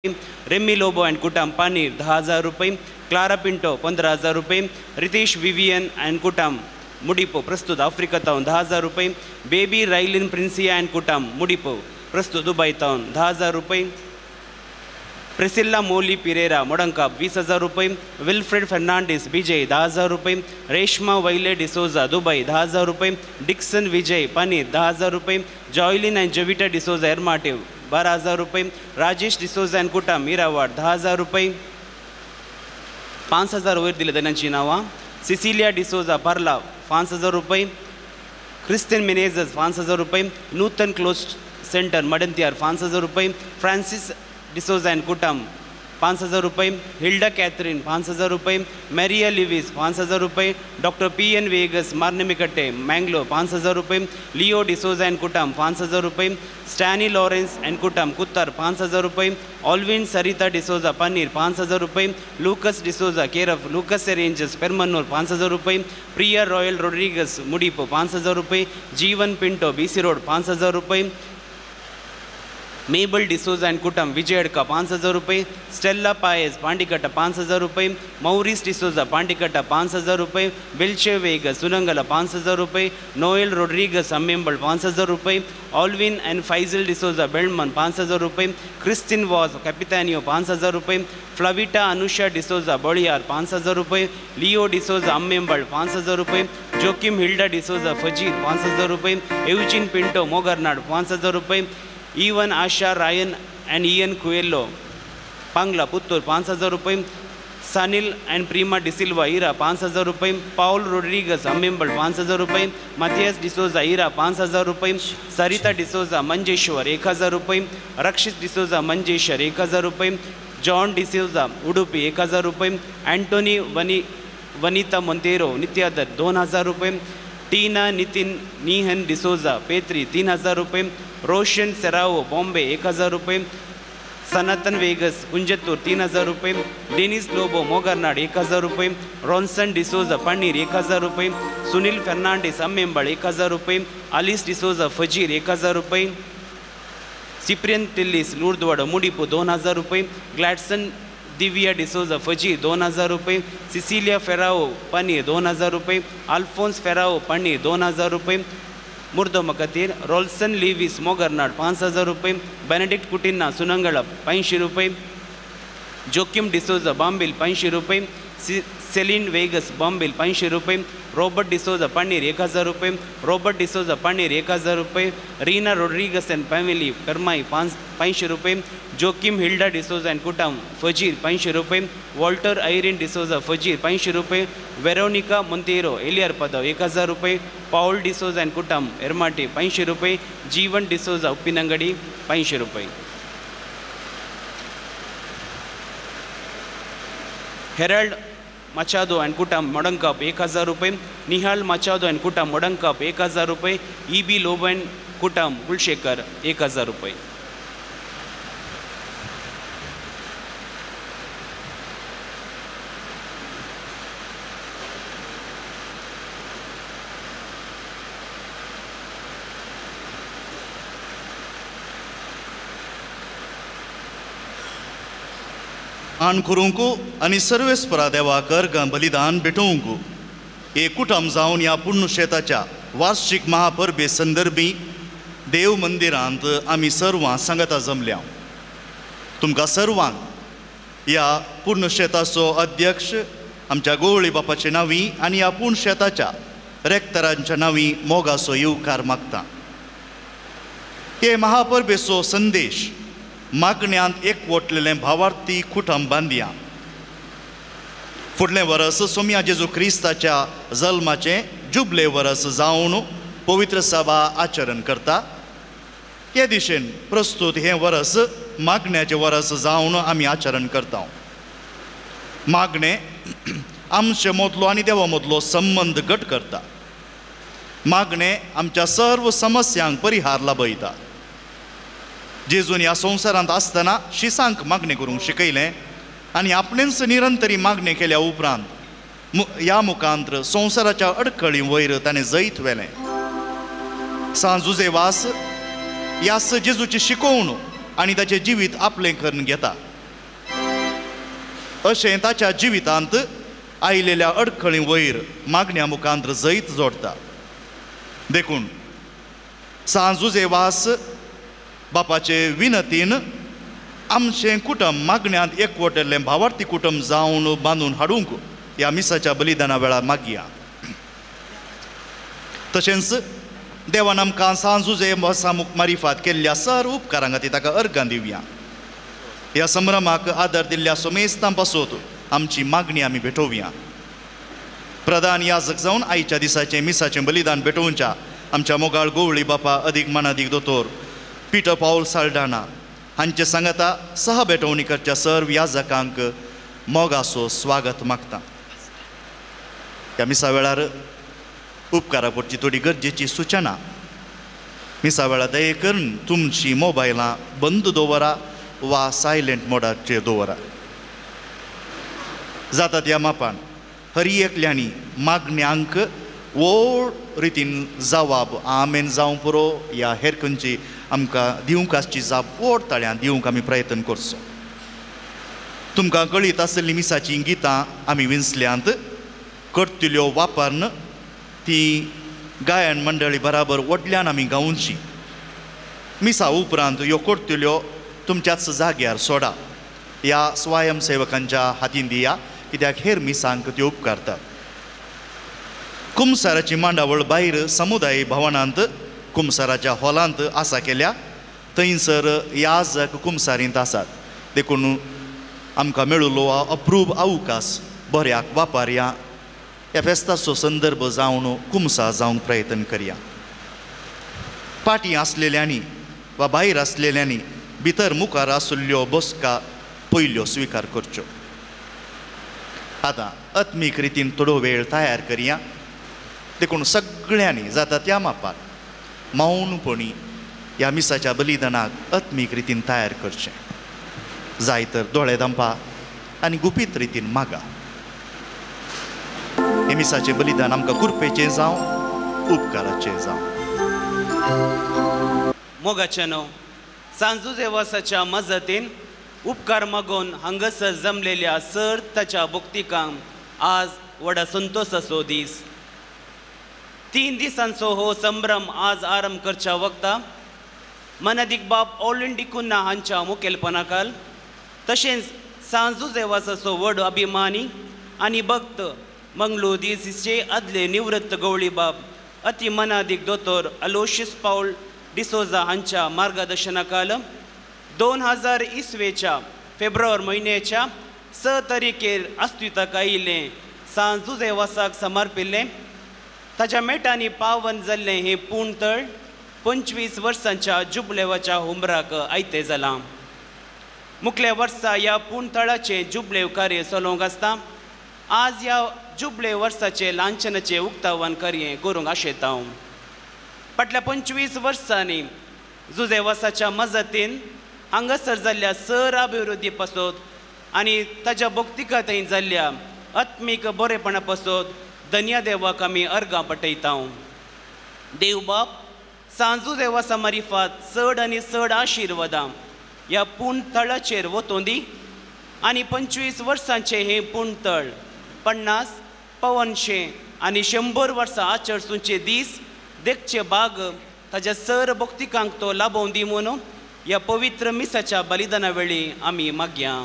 Ramie Lobo and कुटाम पानीर 10,000 रुपये, Clara Pinto 15,000 रुपये, रितेश विवियन अँड कुटाम मुडिपो प्रस्तुत आफ्रिका तावन 10,000 रुपये, बेबी रायलिन प्रिन्सिया अँड कुटाम मुडिपो प्रस्तुत दुबई तावन 10,000 रुपये, प्रिसिल्ला मोली पिरेरा मोडंकाप 20,000 रुपये, विल्फ्रेड फर्नांडिस विजय 10,000 रुपये, रेश्मा वैले डिसोजा दुबई 10,000 रुपये, डिक्सन विजय पानीर 10,000 रुपये, जॉयलिन अँड जविटा डिसोजा एरमाटिव 12,000 रुपये, राजेश डिसोजा अँड कुटाम मीरावाड 10,000 रुपये, 5,000 वयर दिले त्यांची नावां, सिसिलिया डिसोजा पर्ला 5,000 रुपये, क्रिस्टियन मेनेझस 5,000 रुपये, नूतन क्लोज सेंटर मडंतियार 5,000 रुपये, फ्रांसिस डिसोजा अँड कुटाम 5,000 रुपये, हिल्डा कॅथरीन 5,000 रुपये, मॅरिया लिविस 5,000 रुपये, डॉक्टर PN वेगस मार्नेमिकट्टे मँगलो 5,000 रुपये, लिओ डिसोजा अँड कुटाम 5,000 रुपये, स्टॅनी लॉरेन्स अँड कुटाम कुत्तार 5,000 रुपये, ऑल्विन सरिता डिसोजा पनीर 5,000 रुपये, लुकस डिसोजा केरफ लुकस रेंजर्स पेरमनूर 5,000 रुपये, प्रिया रॉयल रोड्रिगस मुडिपो 5,000 रुपये, जीवन पिंटो BC रोड 5,000 रुपये, मेबल डिसोजा अँड कुटाम विजयडका 5,000 रुपये, स्टेल्ला पायस पांडिकट्टा 5,000 रुपये, मौरिस डिसोजा पांडिकट्टा 5,000 रुपये, बिल्चे वेगस सुनंगला 5,000 रुपये, नोएल रोड्रिगस अम्मेंबल 5,000 रुपये, ऑल्विन अँड फाइजल डिसोजा बेल्मन 5,000 रुपये, क्रिस्टिन वॉस कॅपिटॅनियो 5,000 रुपये, फ्लाविटा अनुषा डिसोजा बळियार 5,000 रुपये, लिओ डिसोजा अम्मेंबल 5,000 रुपये, जोकिम हिल्डा डिसोजा फजीर 5,000 रुपये, एवजिन पिंटो मोगरनाड 5,000 रुपये, इवन आशा रायन अँड इयन कुएल्लो पांगला पुत्तूर 5,000 रुपये, सानिल अँड प्रीमा डिसिल्वा इरा 5,000 रुपये, पाउल रोड्रिगस अम्मेंबल 5,000 रुपये, माथियास डिसोजा इरा 5,000 रुपये, सरिता डिसोजा मंजेश्वर 1,000 रुपये, रक्षित डिसोजा मंजेश्वर 1,000 रुपये, जॉन डिसोजा उडुपी 1,000 रुपये, अँटोनी वनिता मोंतेरो नित्यादर 2,000 रुपये, टीना नितिन निहन डिसोजा पेत्री 3,000 रुपये, रोशन सेरावो बॉम्बे 1,000 रुपये, सनातन वेगस कुंजतूर 3,000 रुपये, डेनिस लोबो मोगरनाड 1,000 रुपये, रॉन्सन डिसोजा पनीर 1,000 रुपये, सुनील फर्नांडिस अम्मेंबळ 1,000 रुपये, अलिस डिसोजा फजीर 1,000 रुपये, सिप्रियन तिल्लीस लुर्दवाड मुडिपो 2,000 रुपये, ग्लॅडसन दिव्या डिसोजा फजीर 2,000 रुपये, सिसिलिया फेराओ पनीर 2,000 रुपये, अल्फोन्स फेराओ पनीर 2,000 रुपये, मुर्दो मकतीर रोल्सन लिविस मोगरनाड 5,000 रुपये, बेनेडिक्ट कुटिन्ना सुनंगळा 85 रुपये, जोकिम डिसोजा बॉम्बिल 85 रुपये, सेलिन वेगस बॉम्बिल 85 रुपये, रॉबर्ट डिसोजा पनीर 1,000 रुपये, रॉबर्ट डिसोजा पनीर 1,000 रुपये, रीना रोड्रिगस अँड फॅमिली करमाई 85 रुपये, जोकिम हिल्डा डिसोजा अँड कुटाम फजीर 85 रुपये, वॉल्टर आयरिन डिसोजा फजीर 85 रुपये, वेरोनिका मोंतेरो एलियर पदव 1,000 रुपये, पाउल डिसोजा अँड कुटाम एरमाटे 85 रुपये, जीवन डिसोजा उप्पिनंगडी 85 रुपये, हेराल्ड मचादो अँड कुटाम मोडंकाप 1,000 रुपये, निहाल मचादो अँड कुटाम मोडंकाप 1,000 रुपये, EB लोबो अँड कुटाम कुलशेखर 1,000 रुपये. आन करूंक आनी सर्वेस्परा देवाक अर्घ बलिदान भेटोवंक एकूटाम जावन ह्या पुण्यक्षेत्राच्या वार्षिक महापर्वे संदर्भी देव मंदिरांत आमी सर्वां सांगता जमल्या. तुमकां सर्वांक ह्या पुण्यक्षेत्राचो अध्यक्ष आमच्या गोवळी बापाचे नांवी आनी ह्या पुण्यक्षेत्राच्या रेक्तरांच्या नांवी मोगाचो येवकार मागता. हे महापर्वेचो संदेश मागण्यांत एकवटलेलें भावार्थी कुटुंब बांदया. फुडलें वर्स सोम्या जेजू क्रिस्ताच्या जल्माचें जुबले वर्स जावन पवित्र सभा आचरण करता. हे दिशेन प्रस्तुत हें वर्स मागण्याचें वर्स जावन आमी आचरण करता. मागणें आमचे मदलो आनी देवा मदलो संबंध घट करता. मागणें आमच्या सर्व समस्यांक परिहार लाभयता. जेजून ह्या संवसारांत आसतना शिसांक मागणें करूंक शिकयलें आनी आपणेच निरंतरी मागणें केल्या उपरांत ह्या मुखांत्र संवसाराच्या अडखळी वयर ताणें जैत व्हेलें. सांजुजे वास ह्यास जेजूची शिकवण आनी ताचें जिवीत आपलें करून घेता. अशें ताच्या जिवितांत आयिल्ल्या अडखळी वयर मागण्या मुखांत जैत जोडटा. देखून सांजुजेवास बापाचे विनतीन आमचें कुटुंब मागण्यांत एकवटलें भावार्थी कुटुंब जावन बांदून हाडूंक ह्या मिसाच्या बलिदाना वेळार मागया. तशेंच देवान आमकां सांजुजेवासा मारिफात केल्ल्या सर्व उपकारां खातीर ताका अर्गां दिवया. ह्या संभ्रमाक आदर दिल्ल्या सोमेस्तां पासत आमची मागणी आमी भेटोवया. प्रधान याजक जावन आयच्या दिसाचें मिसाचें बलिदान भेटोवच्या आमच्या मोगाळ गोवळी बापा अदीक मानादीक दोतोर पिटर पाऊल साल्डाना हांचे सांगाता सह भेटवणी करच्या सर्व याजकांक मोगाचो स्वागत मागता. ह्या मिसा वेळार उपकारा पडची थोडी गरजेची सूचना. मिसा वेळार दये करून तुमची मोबायलां बंद दवरा वा सायलेंट मोडाचेर दवरा. जाता त्या मापान हरी एकल्यांनी मागण्यांक व्हड रितीन जबाब आमेन जावं पुरो या हेर खंयची आमकां दिवंक आसची जाप व्हड ताळ्यान दिवंक आमी प्रयत्न करचो. तुमकां कळीत आसली मिसाचीं गितां आमी विंसल्यांत करतल्यो वापरन ती गायन मंडळी बराबर व्हडल्यान आमी गावची. मिसा उपरांत ह्यो करतल्यो तुमच्याच जाग्यार सोडा. ह्या स्वयंसेवकांच्या हातीन दिया कित्याक हेर मिसांक त्यो उपकारतात. कुमसाराची मांडावळ भायर समुदाय भवनांत कुमसाराच्या हॉलांत आसा केल्या. थंयसर याजक कुमसारींत आसात. देखून आमकां मेळिल्लो अप्रूव अवकाश बऱ्याक वापरया. ह्या फेस्ताचो संदर्भ जावन कुमसा जावंक प्रयत्न करया. पाटी आसलेल्यांनी वा भायर आसलेल्यांनी भितर मुखार आशिल्ल्यो बसका पयल्यो स्विकार करच्यो. आतां आत्मीक रितीन थोडो वेळ तयार करया. देखून सगळ्यांनी जाता त्या मापाक मौनपणी ह्या मिसाच्या बलिदानाक आत्मीक रितीन तयार करचें. जाय तर दोळे धांपा आनी गुपीत रितीन मागा. हे मिसाचें बलिदान आमकां कृपेचें जावं उपकाराचें जावं. मोगाचेनो सांजुजेवासाच्या मजतीन उपकार मागून हांगासर जमलेल्या सर ताच्या भक्तिकांक आज व्हडा संतोशाचो दीस. 3 दिसांचो हो संभ्रम आज आरंभ करच्या वक्ता मनादीक बाब ऑलिंडिकुन्ना हांच्या मुखेलपणाखाल तशेंच सांजुजेवासाचो व्हड अभिमानी आनी भक्त मंगळू दिसीचे आदले निवृत्त गवळी बाब अति मनादीक दोतोर अलोशियस पाऊल डिसोजा हांच्या मार्गदर्शनाखाल 2000 इसवेच्या फेब्रुवारी म्हयन्याच्या 6 तारखेर अस्तित्वाक आयिल्लें सांजुजेवासाक समर्पिल्लें ताच्या मेटांनी पावन जाल्लें हें पुणतळ 25 वर्सांच्या जुबलेवाच्या हुंबराक आयतें जालां. मुखल्या वर्सा ह्या पुणतळाचें जुबलेव कार्य चलोवंक आसता. आज ह्या जुबले वर्साचे लांछनाचें उक्तावण कार्य करूंक आशेता हांव. फाटल्या 25 वर्सांनी जुजेवासाच्या मजतीन हांगासर जाल्ल्या सर अभिवृद्धी पासत आनी ताच्या भक्तिकातेन जाल्ल्या आत्मीक बरेपणा पासत धन्य देवाक आमी अर्गां पटयता. देव बाप सांजुजेवासा मारिफात चड आनी चड आशिर्वादां ह्या पुणतळाचेर वतों दी आनी 25 वर्सांचें हें पुणतळ 50, 500 आनी 100 वर्सां आचरसूंचे दीस देखचे बाग ताच्या सर भक्तिकांक तो लाभोवन दी म्हणून ह्या पवित्र मिसाच्या बलिदाना वेळी आमी मागया.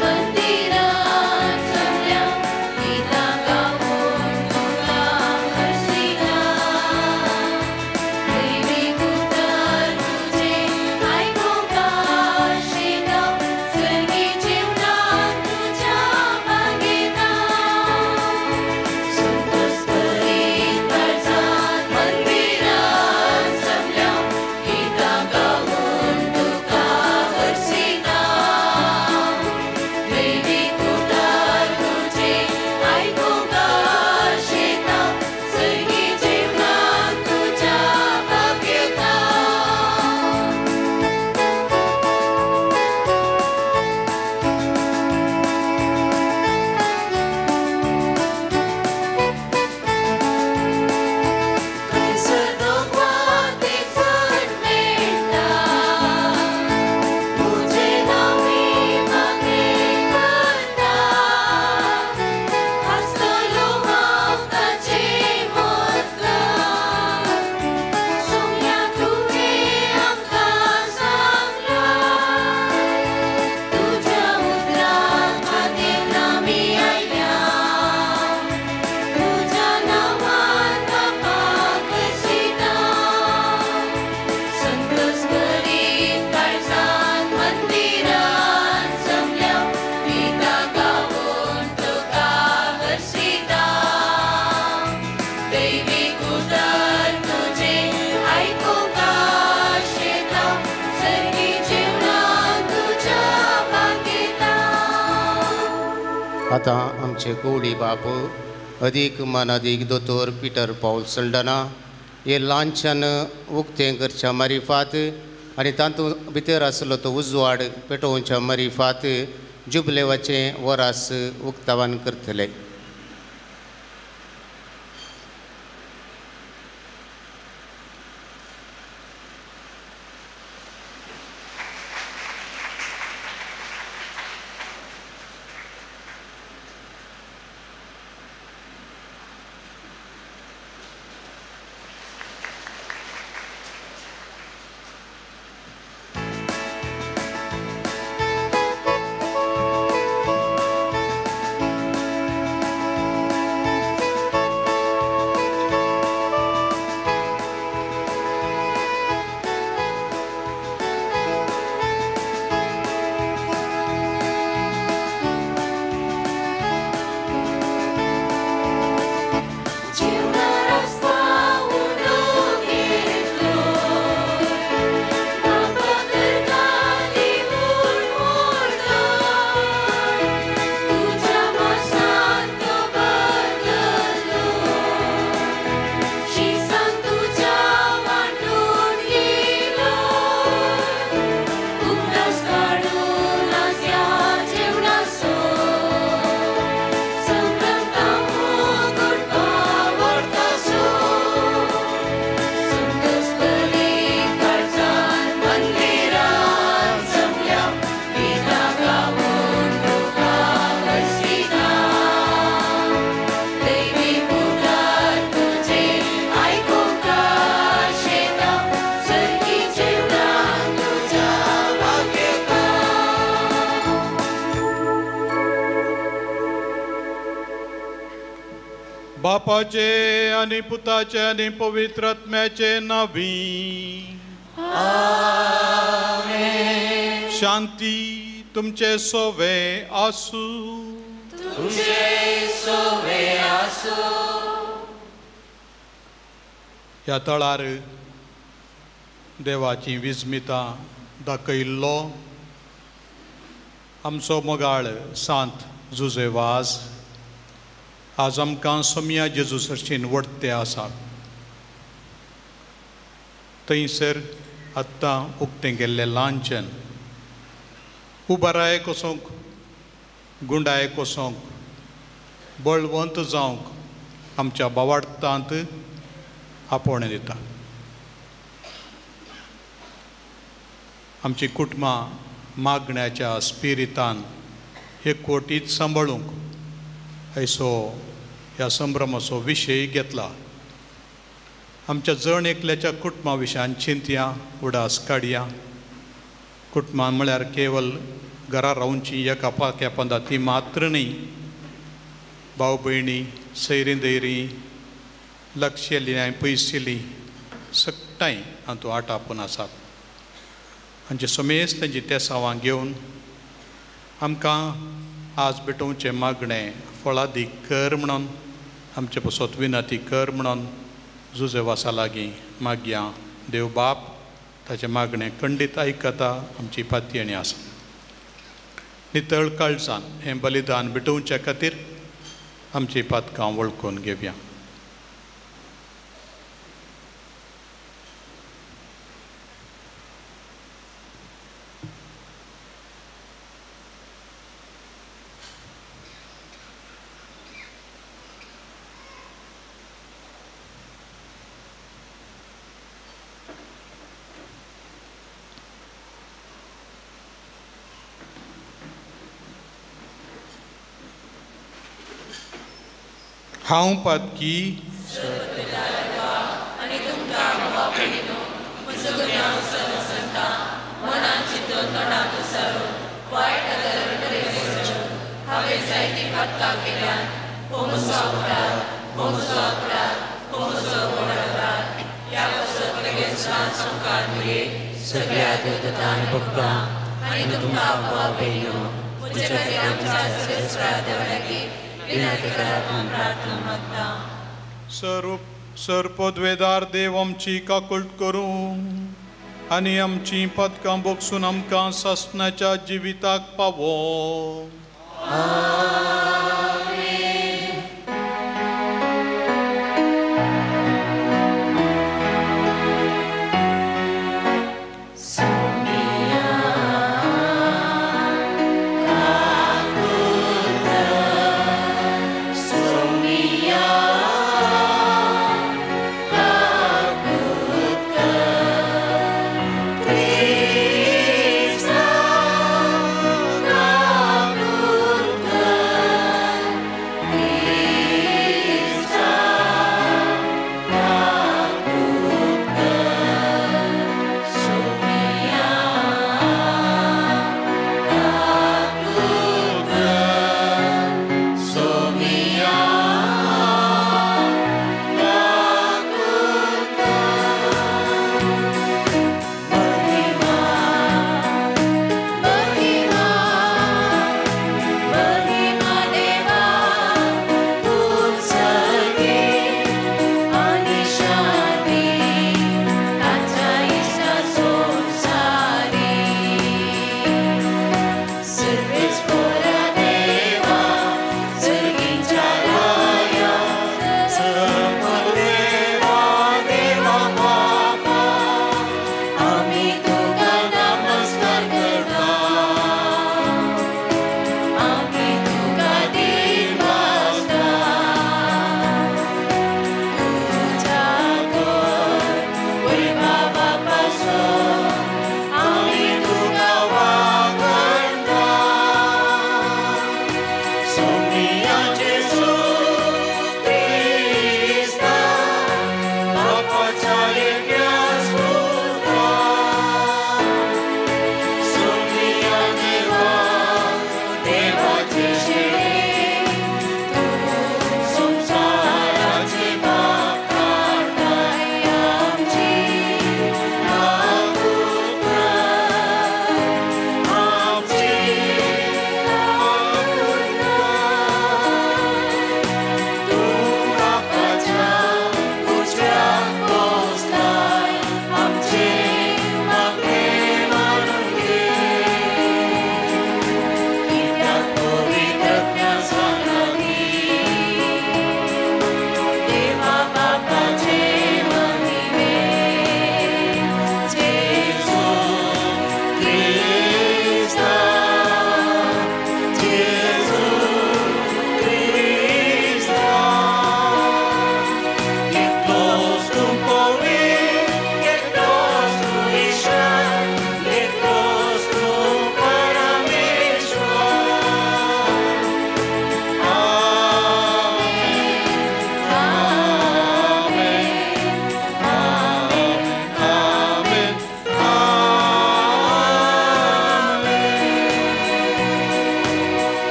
मंदिरात चढल्या गीता गाऊन आता आमचे गवळी बाप अदीक मानादीक दोतोर पिटर पॉल सल्डना हे ल्हानच्यान उक्तें करच्या मारिफात आनी तातूंत भितर आसलो तो उजवाड पेटोवच्या मारिफात जुबलेवाचें वरास उक्तावण करतले. बापाचे आणि पुताचे आणि पवित्र आत्म्याचे नावी. आमेन. शांती तुमचे सोवे आसू. तुमचे सोवे आसू. ह्या तळार देवाची विस्मिता दाखयल्लो आमचो मोगाळ सांत जुजेवाज आज आमकां सोम्या जेजू सरचेन वडते आसा. थंयसर आत्तां उक्तें गेल्लें ल्हानचें उबाराय कोसोंक गुंडाय कोसोंक बळवंत जावंक आमच्या बावार्थांत आपोवणें दिता. आमची कुटुंबां मागण्याच्या स्पिरितान हे कोटीत सांबाळूंक हैसो ह्या संभ्रमाचो विशय घेतला. आमच्या जण एकल्याच्या कुटुंबा विशयान चिंतया उडास काडया. कुटुंबां म्हळ्यार केवल घरा रावची एका पाक्या पंदा ती मात्र न्ही, भाव भयणी सैरीं दैरीं लक्षेलीं आनी पयसिलीं सगटाय हातूंत आटापून आसात. हांचे समेस्त तांची तेसावां घेवन आमकां आज भेटोवचें मागणें फळादीक कर म्हणून आमचे पसत विनती कर म्हणून जुजेवासा लागीं मागया. देव बाप ताचें मागणें खंडीत आयकता आमची पातयणी आसा. नितळ काळजान हें बलिदान भेटोवचे खातीर आमची पातकां वळखून घेवया. हांव पातकी आनी तुमकां बाबा भयणीनो म्हजो गुन्यांव सनसनता मनान चिंतून तोंडांत उसरून वायट नदरेचो हांवें जायतीं पातकां केल्यान हो म्हजो अपराध हो म्हजो अपराध हो म्हजो व्हड अपराध. ह्या वचत बेगीन संवकार मेरेन सगळ्या देवतां आनी भक्तां आनी तुमकां बाबा भयणीनो म्हजे खातीर आमच्या सर्वेस्परा देवालागीं सरपदवेदार देव आमची काकुळट करूं आनी आमची पदकां बोगसून आमकां ससनाच्या जिविताक पावो.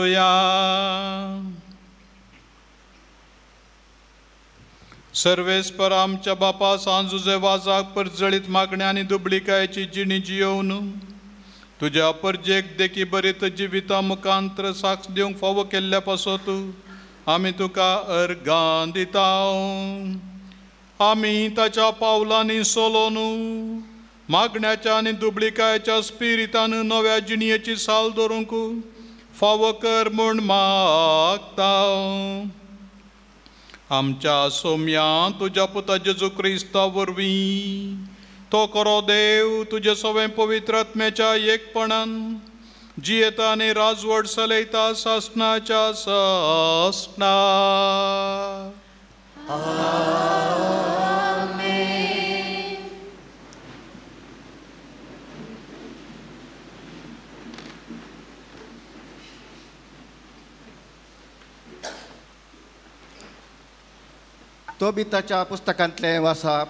वचुया. सर्वेस्पर आमच्या बापा सांजुजे वाजाक परजळीत मागण्या आनी दुबळीकायची जिणी जियोवन तुज्या परजेक देखी बरीत जिविता मुखांतर साक्ष दिवंक फावो केल्ल्या पासत आमी तुका अर्गां दिता. आमी ताच्या पावलांनी सोलोन मागण्याच्या आनी दुबळीकायच्या स्पिरितान नव्या जिणयेची साल धरूंक फावो कर म्हूण मागता. आमच्या सोम्या तुज्या पुता जेजू क्रिस्ता वरवीं तो करो देव तुजे सगळे पवित्र आत्म्याच्या एकपणान जियेता आनी राजवट चलयता सासणाच्या सासणा. तोबिताच्या पुस्तकांतले वाचप.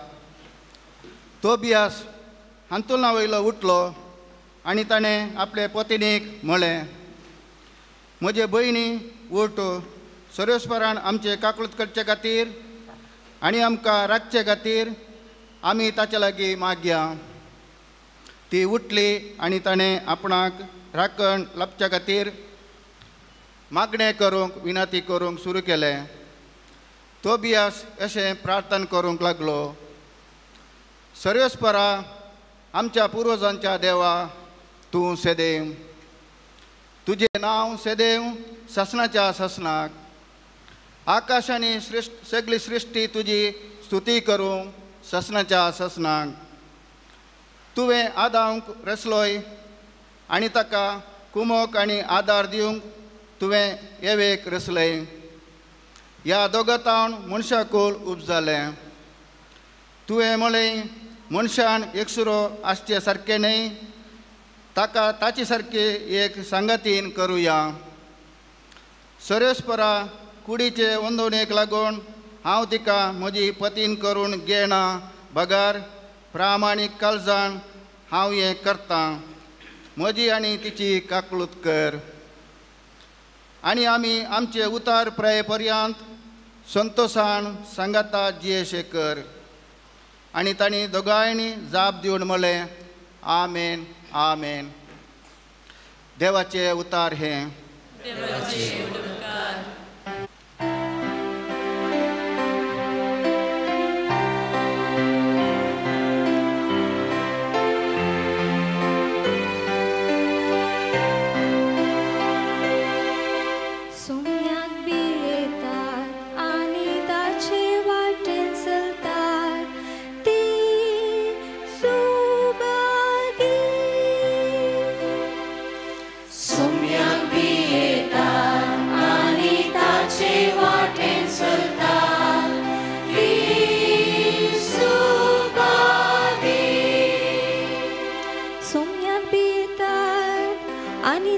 तोबियास हांतुरला वयलो उठलो आनी ताणें आपले पत्नीक म्हळें, म्हजे भयणी उठ, सर्वेस्परान आमचे काकूळट करचे खातीर आनी आमकां राखचे खातीर आमी ताचे लागीं मागया. ती उठली आनी ताणें आपणाक राखण लाभच्या खातीर मागणें करूंक विनंती करूंक सुरू केलें. तोबियास अशें प्रार्थना करूंक लागलो, सर्वेस्परा आमच्या पुर्वजांच्या देवा तूं सेदेव, तुजें नांव सेदेव ससनाच्या ससनाक. आकाश आनी सगळी सृश्टी तुजी स्तुती करूं ससनाच्या ससनाक. तुवें आदांक रचलोय आनी ताका कुमोक आनी आदार दिवंक तुवें येवेक रचलय. ह्या दोगातावन मनशाकूल उपजालें. तुवें म्हळें मनशान एकसुरो आसचे सारकें न्हय, ताका ताचे सारके एक सांगातीन करुया. सर्वेस्परा कुडीचे वंदोणेक लागून हांव तिका म्हजी पतीन करून घेना बगार प्रामाणीक काळजान हांव हें करतां. म्हजी आनी तिची काकूळट कर. आनी आमी आमचे उतार प्राये पर्यंत संतोशान सांगाता जियेशे कर. आनी तांणी दोगांयनी जाप दिवन म्हळें, आमेन आमेन. देवाचे उतार हें.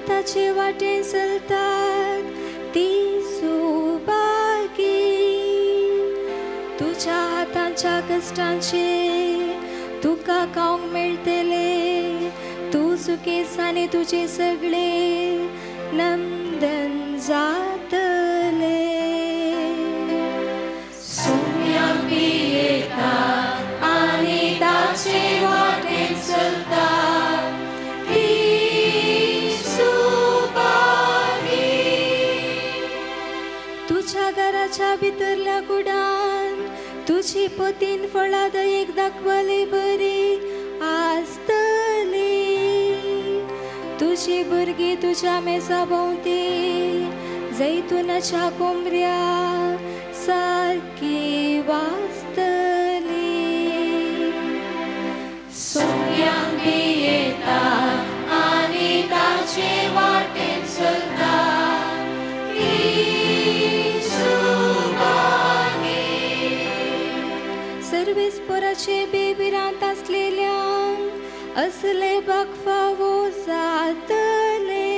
ताचे वाटेन चलतात ती सुभागी. तुझ्या हातांच्या कश्टांचे तुका खावंक मेळटले. तूं सुकेसाने तुझे सगळे नंदन जातले. सोम्याक बी येता आनी ताचे वाटेन चलता तुझ्या घराच्या भितरल्या कुडान तुझी पतीन फळां दयेक दाखवाले बरी आसतली. तुझी भुरगीं तुझ्या मेसा भोंवती जैतुनाच्या कोंबऱ्या सारकी वाजतली. सोम्याक बी येता आनी ताचे वाटेन चलता सर्वेस्पराचे बेबिरांत आसलेल्यांक असले भाग फावो जातले.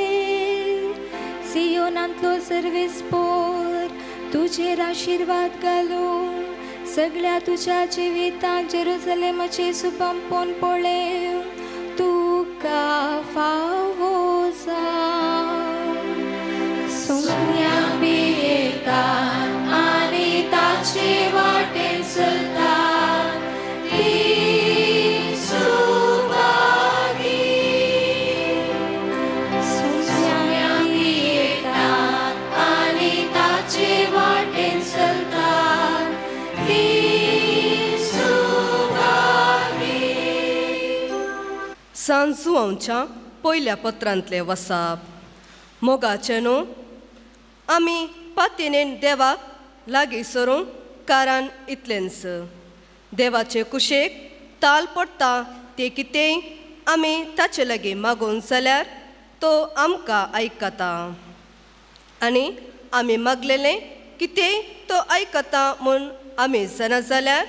सियोनांतलो सर्वेस्पर तुजेर आशिर्वाद घालून सगळ्या तुझ्या जिवितांत जेरुसलेमाचे सुपंपोन पळय तुका फावो जा. सांजुआंच्या पयल्या पत्रांतले वसाप मोगाचे न्हू आमी पातीनेन देवाक लागीं सरूंक कारण इतलेंच देवाचे कुशेक ताल पडटा ते कितेंय आमी ताचे लागीं मागून जाल्यार तो आमकां आयकता आनी आमी मागलेलें कितेंय तो आयकता म्हूण आमी जाणा जाल्यार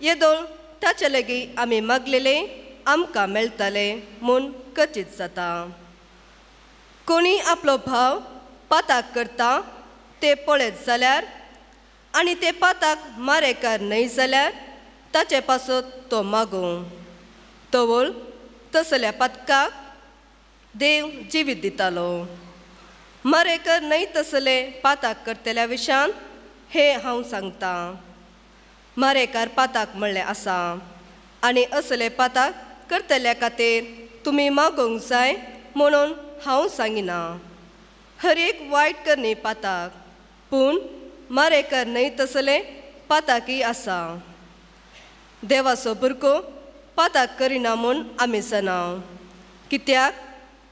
येदोळ ताचे लागीं आमी मागलेलें आमकां मेळटलें म्हूण कथीत जाता कोणी आपलो भाव पाताक करता ते पळयत जाल्यार आनी ते पाताक मारेकार न्हय जाल्यार ताचे पासत तो मागूं तवळ तसल्या पातकाक देव जिवीत दितालो मारेकर न्हय तसले पाताक करतल्या विशान हे हांव सांगतां मारेकार पाताक म्हणलें आसा आनी असले पाताक करतल्या खातीर तुमी मागोवंक जाय म्हणून हांव सांगिना हर एक वायट करणी पाताक पूण मारेकर न्हय तसले पाताकय आसा देवाचो भुरगो पाताक करिना म्हूण आमी जाणाव कित्याक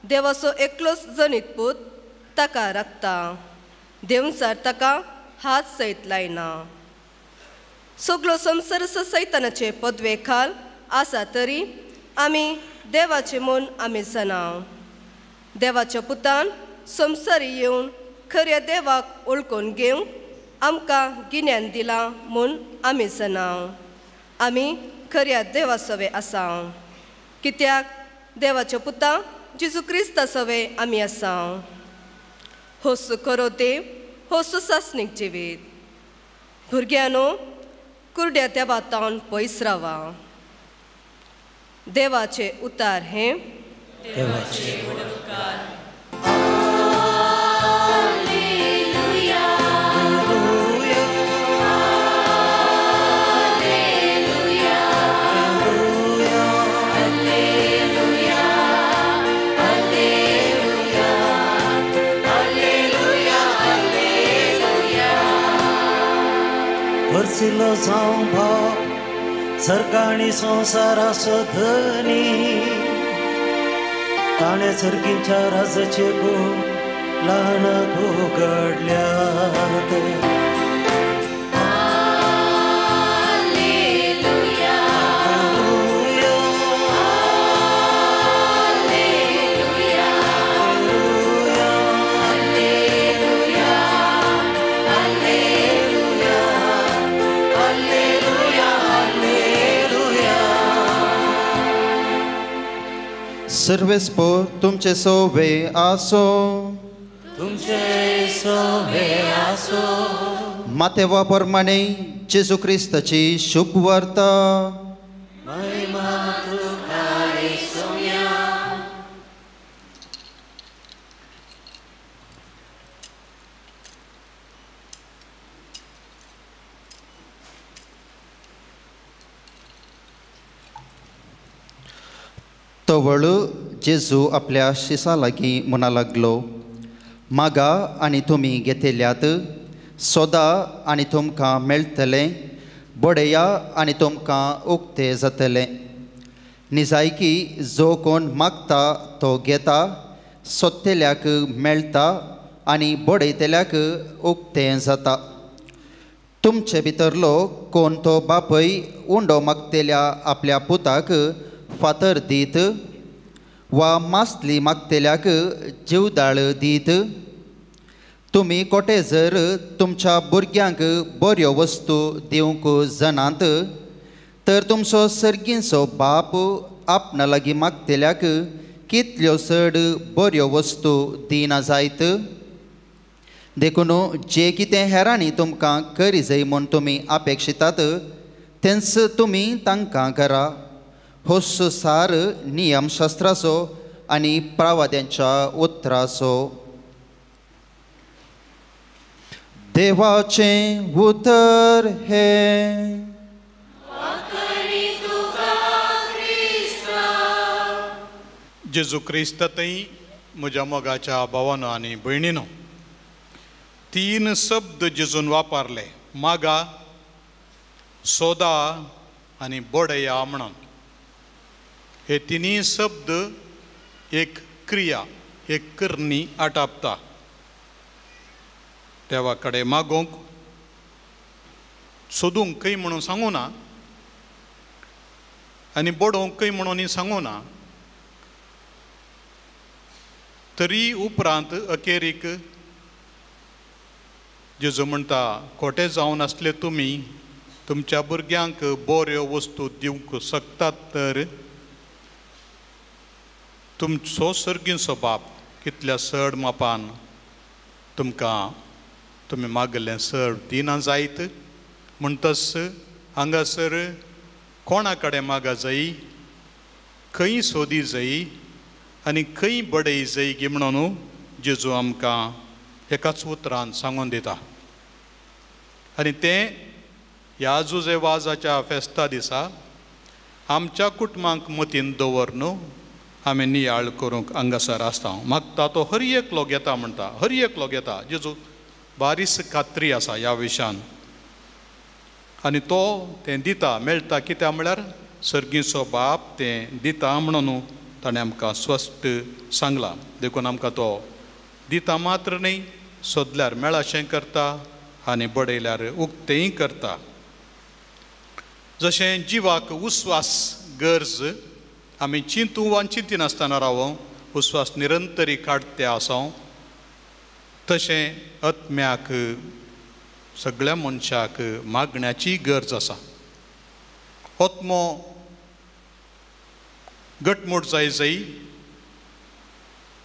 देवाचो एकलोच जनीत पूत ताका राखता देवचार ताका हात सयत लायना सगळो संसार सैतानाचे पदवे खाल आसा तरी आमी देवाचे म्हूण आमी जाणाव देवाच्या पुतान संवसारी येवन खऱ्या देवाक ओळखून घेवंक आमकां गिन्यान दिलां म्हूण आमी जाणाव आमी खऱ्या देवा सवे आसा कित्याक देवाच्या पुता जेजू क्रिस्ता सवे आमी आसा होस खरो देव होस सासणीक जिवीत भुरग्यांनो कुरड्या त्या बातावन पयस रावा देवाचे उतार हे देवाचे उडकार वर्सिलो जावं भाव सरकाणी संवसाराचो धनी ताणे सर्गींच्या राजाचे गुण ल्हान घोगडल्यात सर्वेस्पोर तुमचे सोवे आसो तुमचे सोवे आसो मातेवा प्रमाणे जेजू क्रिस्ताची शुभ वार्ता महिमा तुका येसुया तवळ जेजू आपल्या शिसा लागीं म्हणा लागलो मागा आनी तुमी घेतिल्ल्यात सोदा आनी तुमकां मेळटलें बडया आनी तुमकां उक्तें जातलें निजायकी जो कोण मागता तो घेता सोदतेल्याक मेळटा आनी बडयतेल्याक उक्तें जाता तुमचे भितरलो कोण तो बापय उंडो मागतेल्या आपल्या पुताक फातर दीत वा मासली मागतेल्याक जीवदाळ दीत तुमी कोटे जर तुमच्या भुरग्यांक बऱ्यो वस्तू दिवंक जाणात तर तुमचो सर्गींचो बाप आपणा लागीं मागतेल्याक कितल्यो चड बऱ्यो वस्तू दिना जायत देखून जे कितें हेरांनी तुमकां करी जाय म्हूण तुमी अपेक्षितात तेंच तुमी तांकां करा होस सार नियमशास्त्राचो आनी प्रवाद्यांच्या उतराचो देवाचें उतर हे जेजू क्रिस्तातय म्हज्या मोगाच्या भावानो आनी भयणीनो 3 शब्द जेजून वापरले मागा सोदा आनी बडया म्हणून हे तिनी शब्द एक क्रिया, एक करणी आटापता. देवा कडेन मागोंक सोदूंक खंय म्हणून सांगू ना आनी बडोवंक खंय म्हणून सांगू ना, तरी उपरांत अखेरीक जेजू म्हणटा खोटे जावन आसले तुमी तुमच्या भुरग्यांक बऱ्यो वस्तू दिवंक शकतात तर तुमचो सर्गीचो बाप कितल्या चड मापान तुमकां तुमी मागल्लें चड दिना जायत. म्हणटच हांगासर कोणा कडेन मागा जायी, खंय सोदी जायी आनी खंय बडय जायी गी म्हणून जेजू आमकां एकाच उतरान सांगून दिता. आनी तें ह्या जुजे वाजाच्या फेस्ता दिसा आमच्या कुटुंबांक मतीन दवरन आमी नियाळ करूंक हांगासर आसता. मागता तो हर एकलो घेता म्हणटा, हर एकलो घेता. जेजू बारीस खात्री आसा ह्या विशयान आनी तो तें दिता, मेळटा. कित्याक म्हळ्यार सर्गीचो बाप तें दिता म्हणून ताणें आमकां स्पश्ट सांगलां. देखून आमकां तो दिता मात्र न्ही, सोदल्यार मेळाशें करता आनी बडयल्यार उक्तेंय करता. जशें जिवाक उस्वास गरज, आमी चिंतू वा चिंतिनासतना रावूं, उस्वास निरंतरी काडते आसूं, तशें आत्म्याक सगळ्या मनशाक मागण्याची गरज आसा. आत्मो घटमूट जाय जायी,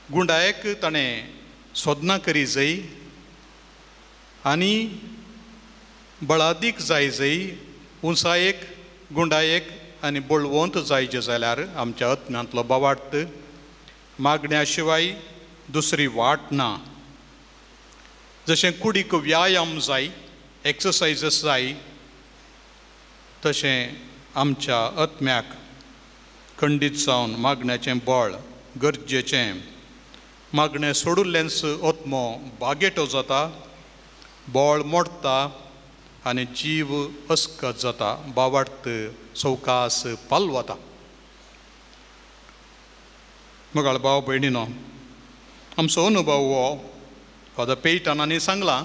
गुंडायेक ताणें सोदना करी जायी आनी बळादीक जाय जायी, उंचायेक गुंडायेक आनी बळवंत जायचे जाल्यार आमच्या आत्म्यांतलो बोवाट मागण्या शिवाय दुसरी वाट ना. जशें कुडीक व्यायाम जाय, एक्सरसायजीस जाय, तशें आमच्या आत्म्याक खंडीत जावन मागण्याचें बळ गरजेचें. मागणें सोडुल्लेंच आत्मो बागेटो जाता, बळ मोडटा आनी जीव अस्कत जाता, बावार्थ सवकास पालवता. मगाळ भाव भयणीनो, आमचो अनुभव हो फादर पेयटनांनी सांगलां,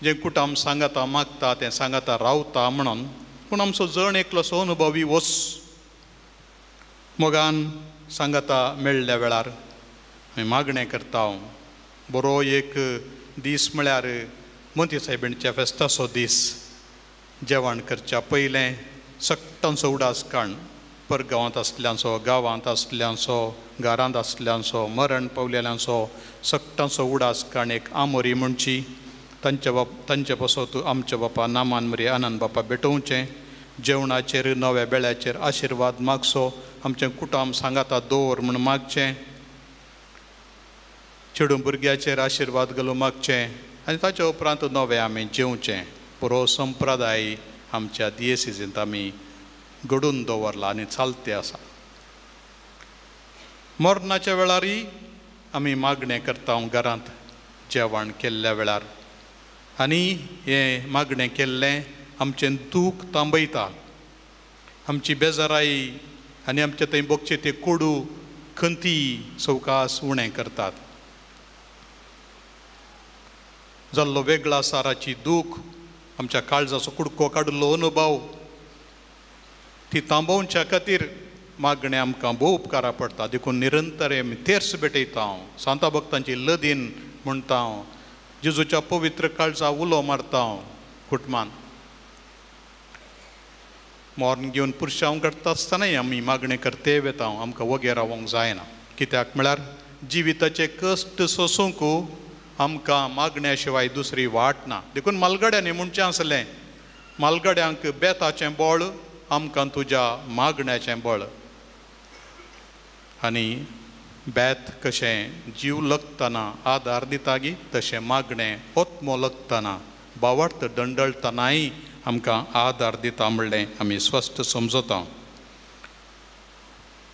जें कुटाम सांगाता मागता तें सांगाता रावता म्हणून. पूण आमचो जण एकलोसो अनुभवी वस मोगान सांगाता मेळ्ळ्या वेळार हांवें मागणें करता. बरो एक दीस म्हळ्यार मोती सायबीणच्या फेस्ताचो दीस. जेवण करच्या पयलें सक्टांचो उडास काण, परगांवांत आसल्यांचो, गांवांत आसल्यांचो, घरांत आसल्यांचो, मरण पावलेल्यांचो सक्टांचो उडास काण एक आमोरी म्हणची. तांचे पासत आमच्या बापा नामान मरी आनंद बापा भेटोवचें. जेवणाचेर नव्या बेळ्याचेर आशिर्वाद मागचो, आमचें कुटाम सांगाता दवर म्हूण मागचें. चेडूं भुरग्याचेर आशिर्वाद घालून मागचें आनी ताचे उपरांत नवें आमी जेवचें. बरो संप्रदाय आमच्या दियेसीजींत आमी घडून दवरला आनी चालते आसा. मरणाच्या वेळारय आमी मागणें करता घरांत जेवण केल्ल्या वेळार. आनी हें मागणें केल्लें आमचें दूख थांबयता, आमची बेजाराई आनी आमचे थंय बगचे ते कोडू खंती सवकास उणें करतात. जाल्लो वेगळा साराची दूख, आमच्या काळजाचो कुडको काडिल्लो अनुभव, ती थांबोवच्या खातीर मागणें आमकां भोव उपकारा पडटा. देखून निरंतर आमी तेर्स भेटयता. हांव सांता भक्तांची लदीन म्हणटा, हांव जेजूच्या पवित्र काळजा उलो मारता कुटुंबान. मोर्न घेवन पुरशांव करता आसतनाय आमी मागणें करते वेता. आमकां वगे रावोंक जायना. कित्याक म्हळ्यार जिविताचे कश्ट सोसूंक आमकां मागण्या शिवाय दुसरी वाट ना. देखून मालगड्यांनी म्हणचें आसलें, मालगड्यांक बेताचें बळ, आमकां तुज्या मागण्याचें बळ. आनी बेत कशें जीव लगतना आदार दिता गी, तशें मागणें आत्मो लगतना बावार्थ दंडळटनाय आमकां आदार दिता म्हणलें आमी स्पश्ट समजता.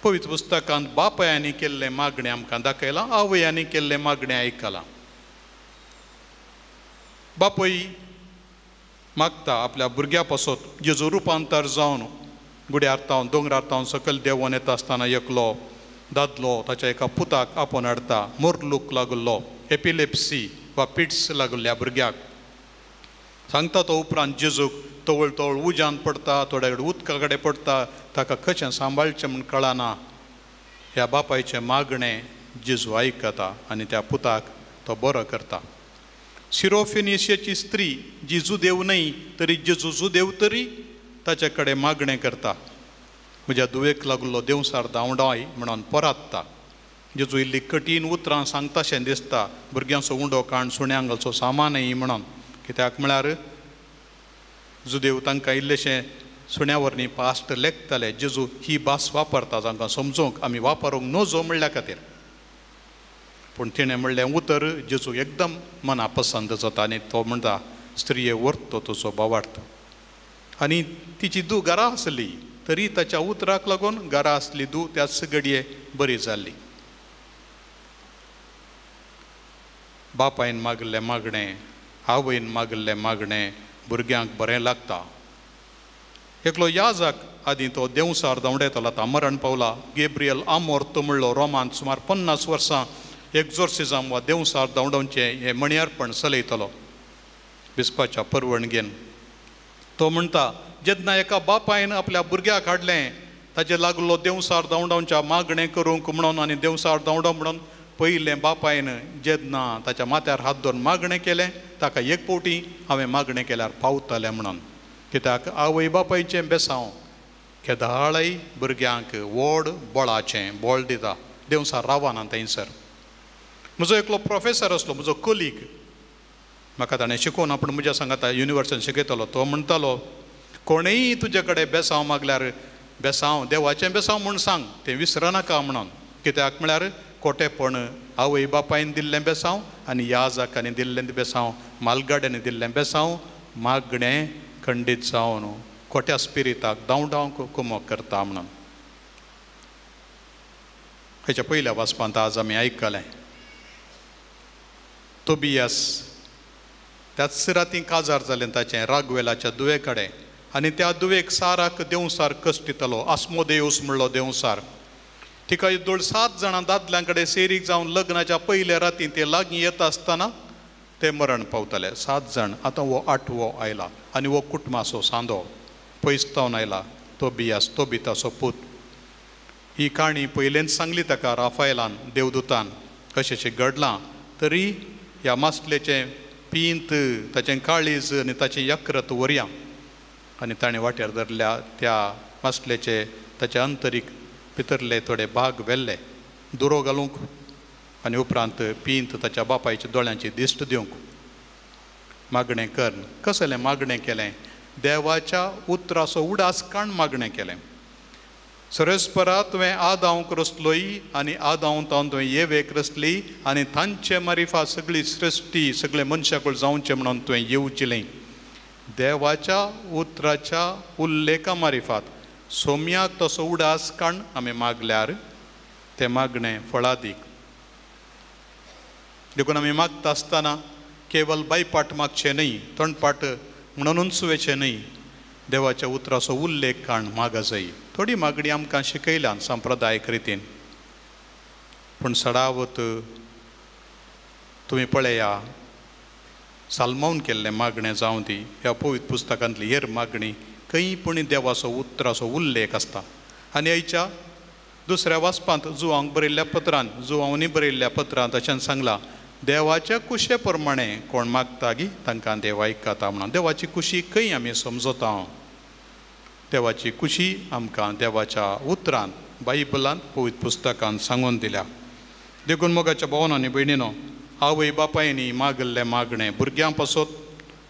पवित्र पुस्तकांत बापयांनी केल्लें मागणें आमकां दाखयलां, आवयांनी केल्लें मागणें आयकलां. बापय मागता आपल्या भुरग्या पासत जेजू रुपांतर जावन गुड्यार तावन दोंगरार तावन सकयल देंवोन येता आसतना एकलो दादलो ताच्या एका पुताक आपोवन हाडटा मोरलूक लागुल्लो एपिलेप्सी वा पिट्स लागुल्ल्या भुरग्याक सांगता तो उपरांत जेजूक तवळ तवळ उज्यान पडटा थोड्या कडेन उदका कडेन पडटा ताका कशें सांबाळचें म्हूण कळना ह्या बापायचें मागणें जेजू आयकता आनी त्या पुताक तो बरो करता सिरोफेनिशियाची स्त्री जी जुदेव न्हय तरी जेजू जुदेव तरी ताचे कडेन मागणें करता म्हज्या दुवेक लागलो देवसार धांवडाय म्हणून परात्ता जेजू इल्ली कठीण उतरां सांगताशें दिसता भुरग्यांचो उंडो काण सुण्यांक घालचो सामानय म्हणून कित्याक म्हळ्यार जुदेव तांकां इल्लेशें सुण्या वरणी पास्ट लेखताले जेजू ही भास वापरता जांकां समजूंक आमी वापरूंक नजो म्हणल्या खातीर पूण तिणें म्हणलें उतर जेजू एकदम मना पसंद जाता आनी तो म्हणटा स्त्रिये व्हरतो तुजो भावार्थ आनी तिची धूव घरा आसली तरी ताच्या उतराक लागून घरा आसली धूव त्याच घडये बरी जाल्ली बापायन मागल्लें मागणें आवयन मागल्लें मागणें भुरग्यांक बरें लागता एकलो याजाक आदीं तो देवसार धांवडेतालो आतां मरण पावला गेब्रियल आमोर्त म्हणलो रोमांत सुमार 50 वर्सां एक्झॉर्सिझम वा देवसार धांवडोवचें हें मणियारपण चलयतालो बिस्पाच्या परवणगेन तो म्हणटा जेन्ना एका बापायन आपल्या भुरग्याक हाडलें ताचे लागलो देवसार धांवडोवच्या मागणें करूंक म्हणून आनी देवसार धांवडो म्हणून पयलें बापायन जेन्ना ताच्या माथ्यार हात धरून मागणें केलें ताका एक फावटी हांवें मागणें केल्यार पावतलें म्हणून कित्याक आवय बापायचें बेसांव केदाळय भुरग्यांक व्हड बळाचें बळ दिता देवसार रावना थंयसर म्हजो एकलो प्रोफेसर आसलो म्हजो कोलीग म्हाका ताणें शिकोवन आपूण म्हज्या सांगाता युनिवर्सिटीन शिकयतालो तो म्हणटालो कोणेय तुजे कडेन बेसांव मागल्यार बेसांव देवाचें बेसांव म्हूण सांग तें विसरनाका म्हणून कित्याक म्हळ्यार खोटेपण आवय बापायन दिल्लें बेसांव आनी याजाकांनी दिल्लें बेसांव मालगाड्यांनी दिल्लें बेसांव मागणें खंडीत जावन खोट्या स्पिरिताक धांवडावंक कुमक करता म्हणून हेच्या पयल्या वाचपांत आज आमी आयकलें तोबियास त्याच रातीं काजार जालें ताचें रागवेलाच्या दुवे कडेन आनी त्या दुवेक साराक देवसार कश्ट दितालो आस्मोदेवस म्हणलो देवसार तिका दोळ 7 जाणां दादल्यां कडेन सेरीक जावन लग्नाच्या पयल्या रातीं ते लागीं येता आसतना ते मरण पावताले 7 जाण आतां हो 8वो आयला आनी हो कुटुंबाचो सांदो पयसतावन आयला तोबियास तोबिताचो पूत ही काणी पयलेंच सांगली ताका राफायलान देवदूतान कशेंशें घडलां तरी ह्या मासलेचें पिंत ताचें काळीज आनी ताचें यक्रत वर्या आनी ताणें वाट्यार धरल्या त्या मासलेचे ताचे अंतरीक भितरले थोडे भाग व्हेल्ले दुरो घालूंक आनी उपरांत पिंत ताच्या बापायच्या दोळ्यांची दिश्ट दिवंक मागणें कर कसलें मागणें केलें देवाच्या उतराचो उडास काण मागणें केलें सरस्परा तुवें आदावंक रचलोय आनी आदावन तावन तुवें येवेक रचली आनी तांचे मारिफा सगळी सृश्टी सगळे मनशाकूळ जावचें म्हणून तुवें येवचिलें देवाच्या उतराच्या उल्लेखा मारिफात सोम्याक तसो उडास काण आमी मागल्यार तें मागणें फळादीक देखून आमी मागता आसतना केवल बायपाट मागचें न्हय तोंडपाट म्हणूनच सुवेचें न्हय देवाच्या उतराचो उल्लेख काण मागा जाय थोडी मागणी आमकां शिकयल्यान संप्रदायीक रितीन पूण सडावत तुमी पळया साल्मावन केल्लें मागणें जावं ती ह्या पवित्र पुस्तकांतली हेर मागणी खंयपणी देवाचो उतराचो उल्लेख आसता आनी हेच्या दुसऱ्या वाचपांत जुवांक बरयल्ल्या पत्रांत जुवांनी बरयल्ल्या पत्रांत अशें सांगलां देवाच्या कुशे प्रमाणे कोण मागता गी तांकां देव आयकता म्हणून देवाची कुशी खंय आमी समजता देवाची कुशी आमकां देवाच्या उतरांत बायबलांत पवित्र पुस्तकांत सांगून दिल्या देखून मोगाच्या भावांनी भयणीनो आवय बापायनी मागल्लें मागणें भुरग्यां पासत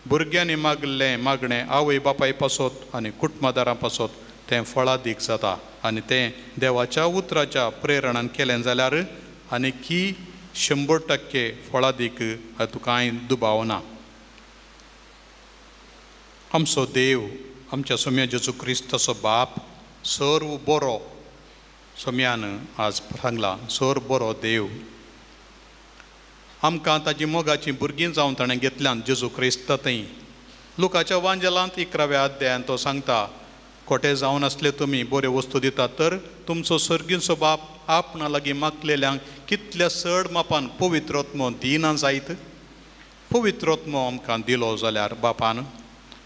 भुरग्यांनी मागल्लें मागणें आवय बापाय पासत आनी कुटुंबदारां पासत तें फळादीक जाता आनी तें देवाच्या उतराच्या प्रेरणान केलें जाल्यार आनीकी 100% फळादीक हातूंत कांय दुबाव ना आमचो देव आमच्या सोम्या जेजू क्रिस्ताचो बाप सर्व बरो सोम्यान आज सांगला सर्व बरो देव आमकां ताची मोगाची भुरगीं जावन ताणें घेतल्यान जेजू क्रिस्त थंय लुकाच्या वांजलांत 11व्या अध्यायान तो सांगता खोटे जावन असले तुमी बऱ्यो वस्तू दितात तर तुमचो सर्गीचो बाप आपणा लागीं मागलेल्यांक कितल्या चड मापान पवित्र आत्मो दिना जायत. पवित्र आत्मो आमकां दिलो जाल्यार बापान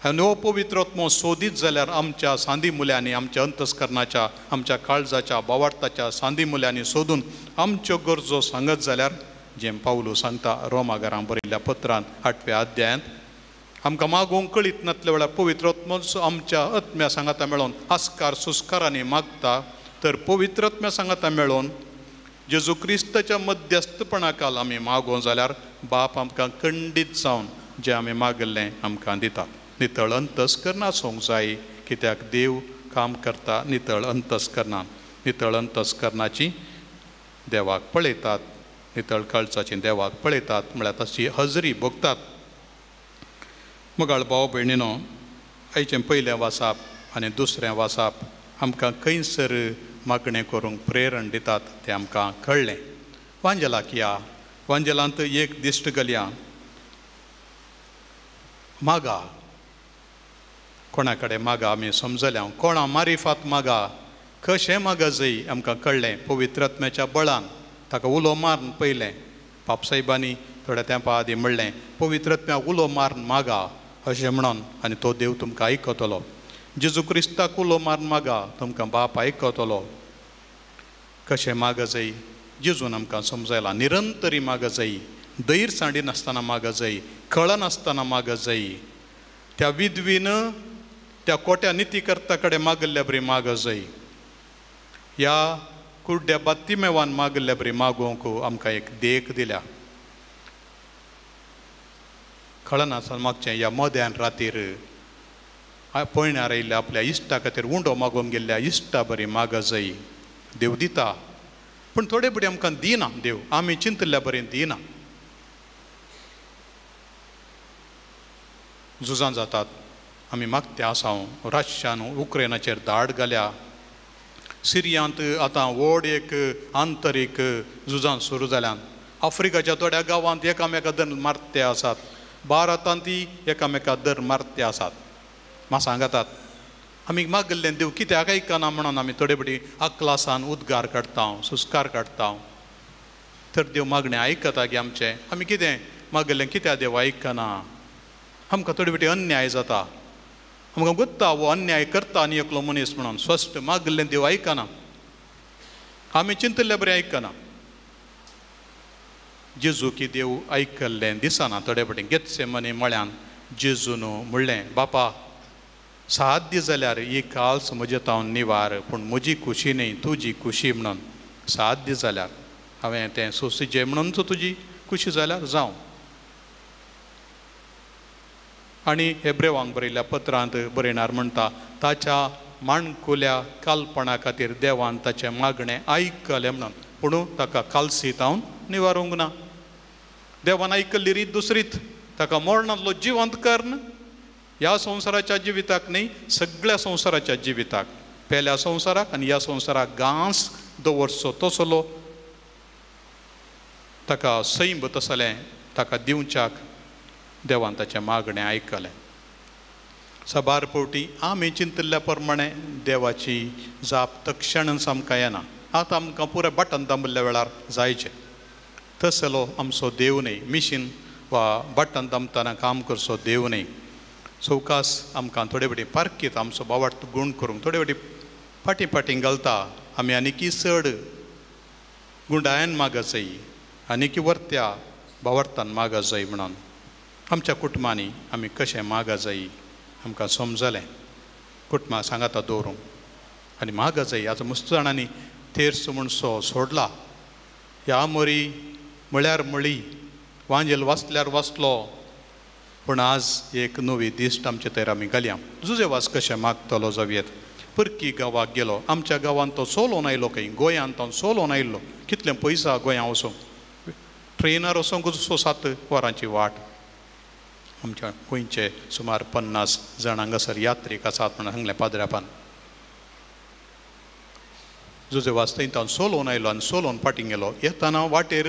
आनी हो पवित्र आत्मो सोदीत जाल्यार आमच्या सांदी मुल्यांनी आमच्या अंतस्करणाच्या आमच्या काळजाच्या भावार्थाच्या सांदी मुल्यांनी सोदून आमच्यो गरजो सांगत जाल्यार जें पावलू सांगता रोमाघरां बरयल्ल्या पत्रांत 8व्या अध्यायांत आमकां मागोवंक कळीत नासल्या वेळार पवित्र आत्मो आमच्या आत्म्या सांगाता मेळोन आस्कार सुस्कारांनी मागता तर पवित्र आत्म्या सांगाता मेळोन जेजू क्रिस्ताच्या मध्यस्थपणाकाल आमी मागोवं जाल्यार बाप आमकां खंडीत जावन जें आमी मागल्लें आमकां दिता. नितळ अंतस्करण आसूंक जाय कित्याक देव काम करता नितळ अंतस्करणान. नितळ अंतस्करणाची देवाक पळयतात, नितळ काळजाची देवाक पळयतात म्हळ्यार तशी हजरी भोगतात. मगाळ भाव भयणीनो, आयचें पयलें वाचाप आनी दुसरें वाचाप आमकां खंयसर मागणें करूंक प्रेरण दितात तें आमकां कळ्ळें. वांजेलाक या, वांजेलांत एक दिश्ट घालया, मागा कोणा कडेन मागा आमी समजल्या, कोणा मारिफात मागा, कशें मागा जाय आमकां कळ्ळें. पवित्र आत्म्याच्या बळान ताका उलो मारून पयलें. पापसाहेबांनी थोड्या तेंपा आदीं म्हणलें पवित्र आत्म्याक उलो मारून मागा अशें म्हणून आनी तो देव तुमकां आयकतलो. जेजू क्रिस्ताक उलो मारून मागा तुमकां बाप आयकतलो. कशें मागा जाय जेजून आमकां समजयलां. निरंतरी मागा जाय, दैर सांडी नासतना मागा जाय, कळन आसतना मागा जाय. त्या विधवीन त्या कोट्या नितीकर्ता कडेन मागल्ल्या बरी मागा जाय. ह्या कुड्ड्या बात्तिमेवान मागल्ल्या बरी मागोवंक आमकां एक देख दिल्या. कळन आसा मागचें ह्या मोद्यान रातीर पयण्यार आयिल्ल्या आपल्या इश्टा खातीर उंडो मागोवंक गेल्ल्या इश्टा बरी मागा जाय. देव दिता पूण थोडे बडी आमकां दिना देव, आमी चिंतल्या बरें दिना. झुजां जातात, आमी मागते आसांव. रशियान उक्रेनाचेर धाड घाल्या, सिरियांत आतां व्हड एक आंतरीक झुजां सुरू जाल्यात. आफ्रिकाच्या थोड्या गांवांत एकामेका दर मारते आसात, भारतांतय एकामेका दर मारते आसात. म्हाका सांगातात आमी मागल्लें देव कित्याक आयकना म्हणून आमी थोडे बडी अक्लासान उद्गार काडटा, सुस्कार काडटा. तर देव मागणें आयकता गे आमचें. आमी कितें मागल्लें कित्याक देव आयकना? आमकां थोडी बटी अन्याय जाता. आमकां गोत्ता हो अन्याय करता आनी एकलो मनीस म्हणून. स्पश्ट मागल्लें देव आयकना, आमी चिंतल्लें बरें आयकना. जेजू की देव आयकल्लें दिसना. थोडे बटी गेत्सेमनी मळ्यान जेजून म्हणलें बापा साध्य जाल्यार ही काल्स म्हजे तावन निवार, पूण म्हजी खुशी न्ही तुजी खुशी म्हणून. साध्य जाल्यार हांवें तें सोसिजे म्हणून तुजी खुशी जाल्यार जावं. आनी हेब्रेवांक बरयल्ल्या पत्रांत बरयणार म्हणटा ताच्या माणकुल्या कालपणा खातीर देवान ताचें मागणें आयकलें म्हणून, पूण ताका कालसी तावन निवारूंक ना. देवान आयकल्ली रीत दुसरीत. ताका मरणांतलो जिवंत कर्ण ह्या संवसाराच्या जिविताक न्ही, सगळ्या संवसाराच्या जिविताक, पेल्या संवसाराक आनी ह्या संवसाराक घांस दवरचो तसलो ताका सैम तसलें ताका दिवच्याक देवान ताचें मागणें आयकलें. सबार फावटी आमी चिंतल्ल्या प्रमाणे देवाची जाप तक्षणच आमकां येना. आतां आमकां पुरे बटन दामल्ल्या वेळार जायचें. तसलो आमचो देव न्ही, मिशीन वा बटन दामतना काम करचो देव न्ही. चौकास आमकां थोडे बटी पारकीत आमचो बावार्थ गूण करूंक थोडे बटी फाटीं घालता. आमी आनीकी चड गुंडायन मागा जाय, आनीकी वर्त्या बावार्थान मागा जाय म्हणून. आमच्या कुटुंबांनी आमी कशें मागा जाय आमकां समजलें. कुटुंबां सांगाता दवरूंक आनी मागा जाय. आतां मस्त जाणांनी तेर्स म्हणसो सोडला. ह्या मरी म्हळ्यार मळी, वांजेल वाचल्यार वाचलो, पूण आज एक नवी दिश्ट आमचे थंय आमी घालया. जुजे वास कशें मागतलो जावयेत. परकी गांवाक गेलो. आमच्या गांवांत तो सोलोन आयलो खंय, गोंयांत तो सोलोन आयिल्लो. कितलें पयसा गोंयां वचूंक, ट्रेनार वचोंक 7 वरांची वाट. आमच्या गोंयचे सुमार 50 जाण हांगासर यात्रीक आसात म्हणून सांगलें पाद्र्यापान. जुजे वास थंय सोलोन आयलो आनी सोलोन फाटीं गेलो. येताना वाटेर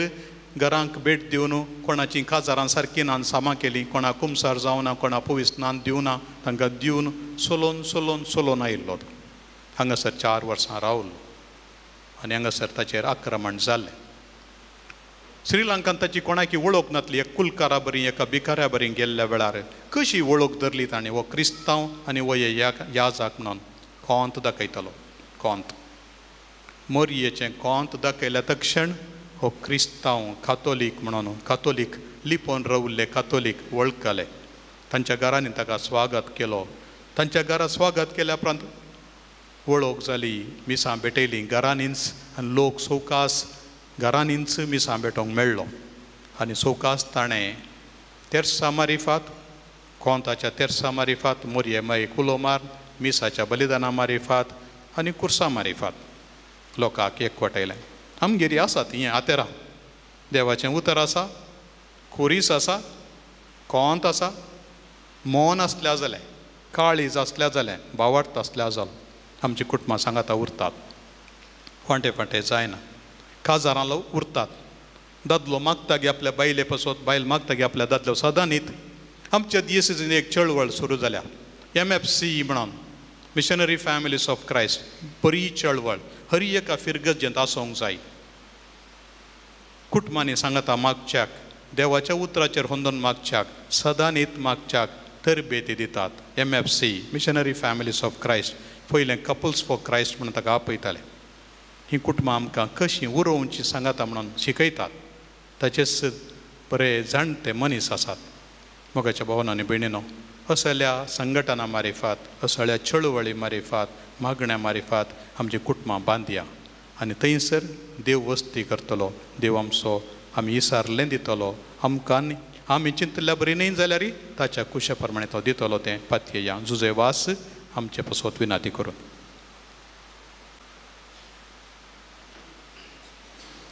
घरांक भेट दिवन कोणाची काजारां सारकी नान सामा केली, कोणा कुमसार जावना, कोणा पुवीस नान दिवना, तांकां दिवन सोलोन आयिल्लो. हांगासर 4 वर्सां रावलो आनी हांगासर ताचेर आक्रमण जालें. श्रीलंकान ताची कोणाकी वळख नासली. एक कुलकारा बरी एका भिकाऱ्या बरी गेल्ल्या वेळार कशी वळख धरली ताणें, हो क्रिस्तांव आनी हो याजाक म्हणून कोंत दाखयतालो. कोंत मोरयेचें कोंत दाखयल्या तक्षण हो क्रिस्तांव कातोलीक म्हणून, कातोलीक लिपोवन रावल्ले कातोलीक वळखले. तांच्या घरांनी ताका स्वागत केलो. तांच्या घरा स्वागत केल्या उपरांत वळख जाली, मिसां भेटयलीं घरांनीच आनी लोक सवकास घरांनीच मिसां भेटोंक मेळ्ळो. आनी सवकास ताणें तेर्सा मारिफात, कोंताच्या तेर्सा मारिफात, मोरये माई कुलोमार, मिसाच्या बलिदाना मारिफात आनी कुर्सा मारिफात लोकांक एकवटायलें. आमगेरी आसात हें आतेरां. देवाचें उतर आसा, खोरीस आसा, कोंत आसा, मौन आसल्या जाल्यार, काळीज आसल्या जाल्यार, भावार्थ आसल्या जालो आमची कुटुंबां सांगाता उरतात. फाटें फाटें जायना. काजारां उरतात. दादलो मागता गे आपल्या बायले पासत, बायल मागता गे आपल्या दादलो सदां न्हीत. आमच्या दियेसीन एक चळवळ सुरू जाल्या, MFC म्हणून, मिशनरी फॅमिलीज ऑफ क्रायस्ट. बरी चळवळ हर एका फिरगत आसूंक जाय. कुटुंबांनी सांगता मागच्याक, देवाच्या उतराचेर होंदून मागच्याक, सदां न्हीत मागच्याक तरबेती दितात. MFC missionary families of Christ. पयलें कपल्स फॉर क्रायस्ट म्हणून ताका आपयताले. ही कुटुंबां आमकां कशीं उरोवची सांगता म्हणून शिकयतात. ताचेच बरे जाणटे मनीस आसात. मोगाच्या भावांनी भयणीनो, असल्या संघटना मारिफात, असल्या चळवळी मारिफात, मागण्या मारिफात आमची कुटुंबां बांदया आनी थंयसर देव वस्ती करतलो. देव आमचो आमी इसारलें दितलो. आमकां आमी चिंतल्या बरी न्ही जाल्यार ताच्या कुशा प्रमाणे तो दितलो. तें पातयेया. जुजे वास आमचे पासत विनाती करून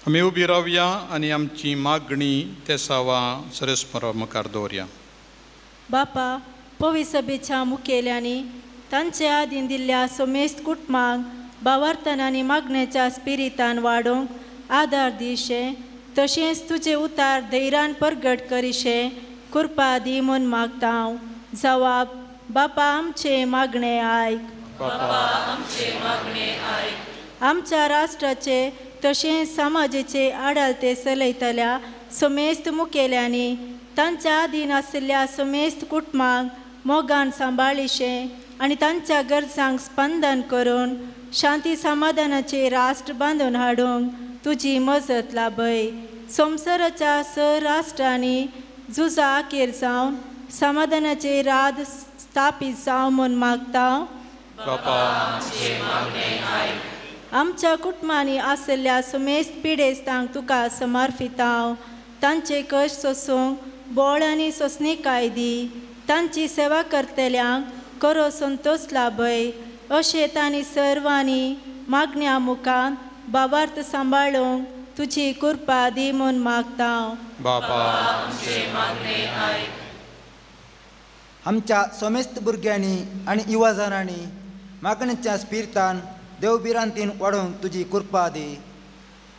आमी उबी रावया आनी आमची मागणी तेसावा सरस्परा मुखार दवरया. बापा, पवित्र सभेच्या मुखेल्यांनी तांचे आदीन दिल्ल्या समेस्त कुटुंबांक भावार्थान आनी मागणेच्या स्पिरितान वाडोवंक आदार दिशे, तशेंच तुजे उतार धैर्यान परगट करिशे कृपा दी म्हूण मागता हांव. जवाब: बापा, आमचे मागणे आयक. आमच्या राष्ट्राचे तशेंच समाजाचे आडालते चलयतल्या समेस्त मुखेल्यांनी तांच्या आदीन आशिल्ल्या समेस्त कुटुंबांक मोगान सांबाळिशे आनी तांच्या गरजांक स्पंदन करून शांती समाधानाचे राष्ट्र बांदून हाडूंक तुजी मजत लाभय. संवसाराच्या राष्ट्रांनी झुजा आखेर जावन समाधानाचे राज स्थापीत जावं म्हूण मागता. आमच्या कुटुंबांनी आशिल्ल्या समेस्त पिडेस्तांक तुका समर्पित हांव. तांचे कश्ट सोसूंक बोळ आनी सोंसणीकाय दी. तांची सेवा करतल्यांक करो संतोश लाभय. अशें तांणी सर्वांनी मागण्या मुखार भावार्थ सांबाळूंक तुजी कृपा दी म्हूण मागता. आमच्या समेस्त भुरग्यांनी आनी युवाजांनी मागणेच्या स्पिरितान देवबिरांतीन वाडोवंक तुजी कृपा दी.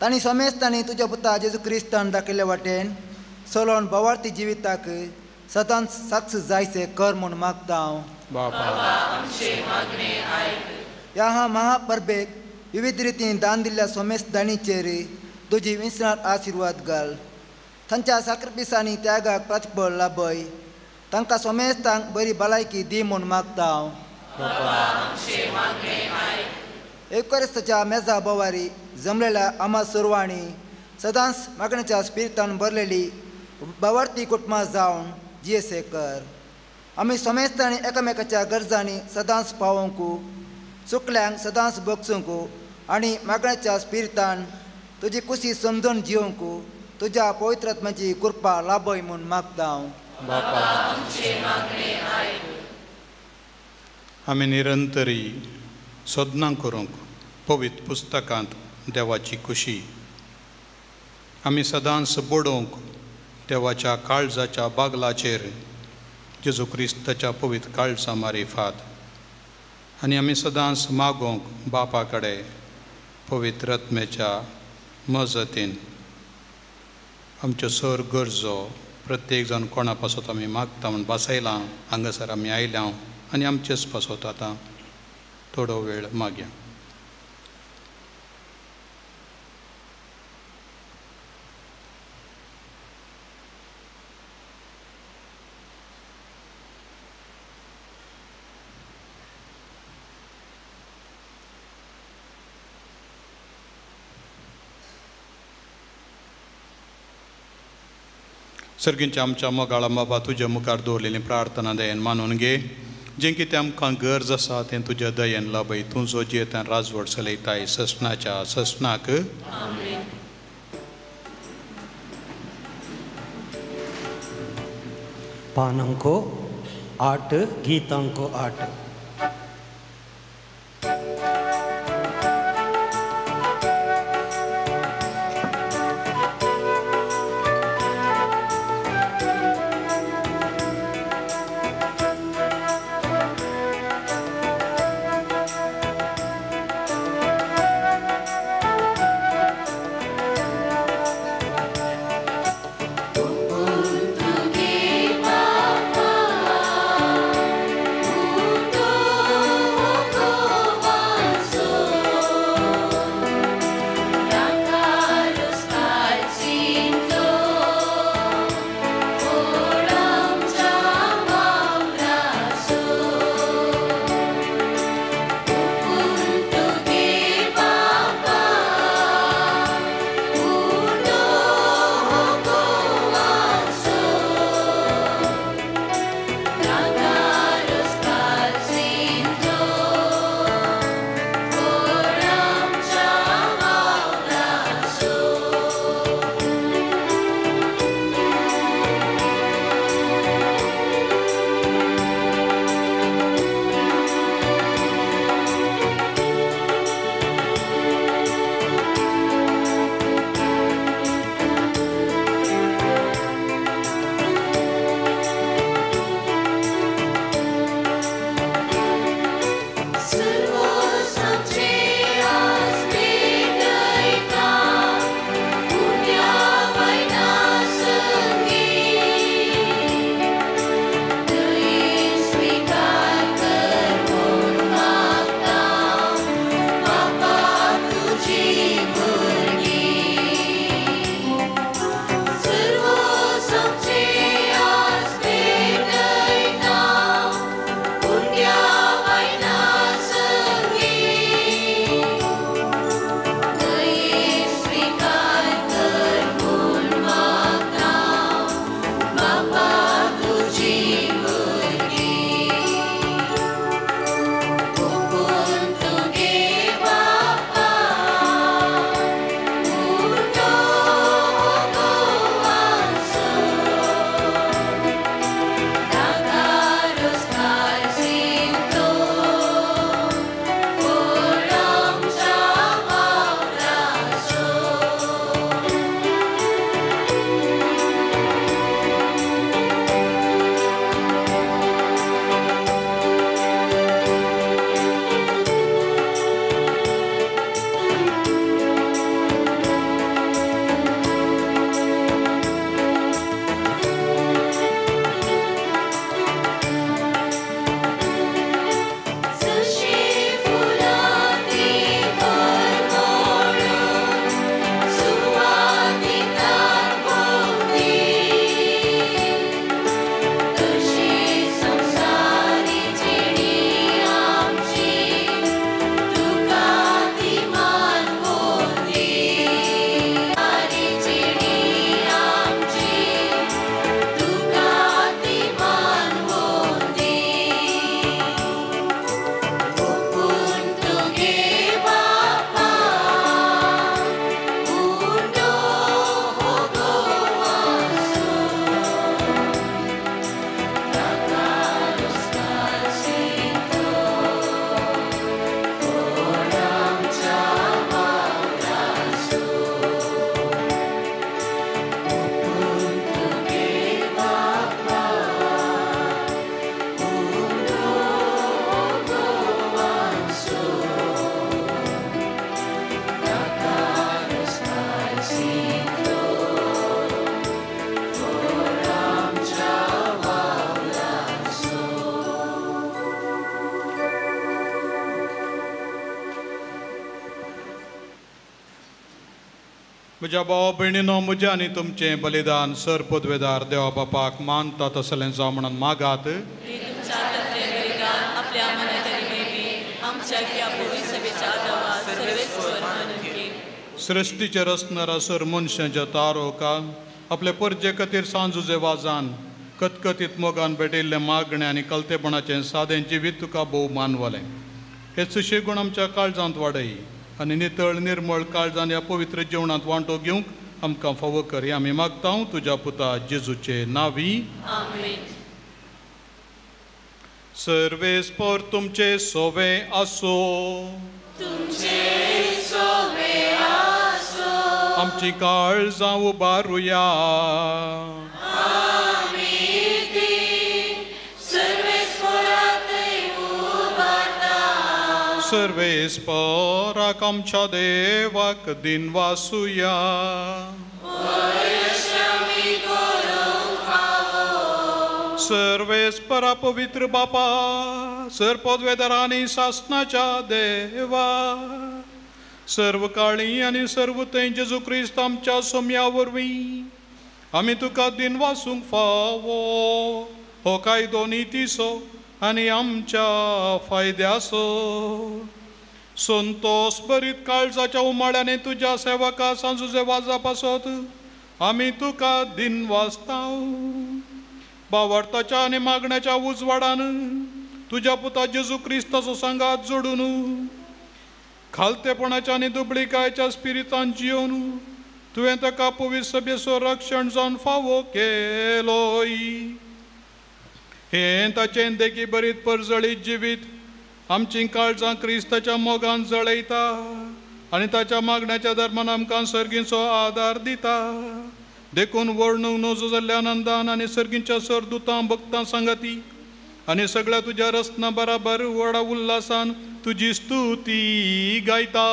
तांणी समेस्तांनी तुज्या पुता जेजू क्रिस्तान दाखयल्ले वाटेन चलोन भावार्थी जिविताक सदांच साक्ष जायचे कर म्हूण मागता. ह्या महापर्बेक विविध रितीन दान दिल्ल्या समेस्त दाणीचेर तुजी विसरात आशिर्वाद घाल. तांच्या साखरपिसांनी त्यागाक प्रतिफळ लाभय. तांकां समेस्तांक बरी भलायकी दी म्हूण मागता. एवकारिस्ताच्या मेजा बोवारी जमलेल्या आमा सर्वांनी सदांच मागणेच्या स्पिरितान भरलेली भावार्थी कुटुंबां जावन जियेसे कर. आमी समेस्तांनी एकामेकाच्या गरजांनी सदांच पावोवंक, चुकल्यांक सदांच बगसूंक आनी मागणेच्या स्पिरितान तुजी खुशी समजून जिवंक तुज्या पवित्र आत्म्याची कृपा लाभय म्हूण मागता. आमी निरंतरी सोदना करूंक पवित्र पुस्तकांत देवाची खुशी आमी सदांच बडोवंक देवाच्या काळजाच्या बागलाचेर जेजू क्रिस्ताच्या पवित्र काळजा मारिफात आनी आमी सदांच मागोवंक बापा कडेन पवित्र आत्म्याच्या मजतीन. आमच्यो सर गरजो प्रत्येक जण कोणा पासत आमी मागता म्हूण बसयलां हांगासर आमी आयल्या आनी आमचेच पासत आतां थोडो वेळ मागया. सर्गींच्या आमच्या मोगाळा बाबा तुज्या मुखार दवरलेली प्रार्थना दयेन मानून घे. जें कितें आमकां गरज आसा तें तुज्या दयेन लाभय. तूं जो जियेतान राजवट चलयताय ससनाच्या ससनाक. पान अंको 8 गीत अंको 8. Untugi Bapa, म्हज्या भाव भयणीनो, म्हजें आनी तुमचें बलिदान सर पदवेदार देवा बापाक मानता तसलें जावं म्हणून मागात. आपल्या मनातली मेळपी आमच्या ह्या पवित्र सभेच्या आदारात सर्वेस्वर मानके. सृष्टीचेर रचणारा सर मनशांच्या तारोका आपले परजे खातीर सांजुजे वाजान कतकतीत मोगान भेटयल्ले मागणे आनी कलतेपणाचें सादें जिवीत तुका भोव मानवलें. हे सुशे गूण आमच्या काळजांत वाडय आनी नितळ निर्मळ काळजान ह्या पवित्र जेवणांत वांटो घेवंक आमकां फावो कर. हें आमी मागता तुज्या पुता जेजूचे नांवी. आमेन. सर्वेस्पर तुमचे सोवे आसो. तुमचे सोवे आसो. आमची काळजां उबारुया. सर्वेस्पराक आमच्या देवाक दिन वासुया. सर्वेस्परा पवित्र बापा, सर पदवेदारांनी सासनाच्या देवा, सर्व काळी आनी सर्व थंय जेजू क्रिस्त आमच्या सोम्या वरवीं आमी तुका दिन वासूंक फावो. हो कायदो नितीसो आनी आमच्या फायद्याचो. संतोष बरीत काळजाच्या उमाळ्याने तुज्या सेवका सांजुजे वाजा पासत आमी तुका दिन वाजता. भावार्थाच्या आनी मागण्याच्या उजवाडान तुज्या पुता जेजू क्रिस्ताचो संगात जोडून खालतेपणाच्या आनी दुबळीकायेच्या स्पिरितान जियोन तुवें ताका पवित्र सभेचो रक्षण जावन फावो केलोय. हे ताचें देखी बरीत परजळीत जिवीत आमची काळजां क्रिस्ताच्या मोगान जळयता आनी ताच्या मागण्याच्या दरम्यान आमकां सर्गीचो आदार दिता. देखून वर्णूंक नजो जाल्ल्या आनंदान आनी सर्गीच्या सरदुतां भक्तां सांगाती आनी सगळ्या तुज्या रस्त्यां बराबर व्हडा उल्हासान तुजी स्तुती गायता.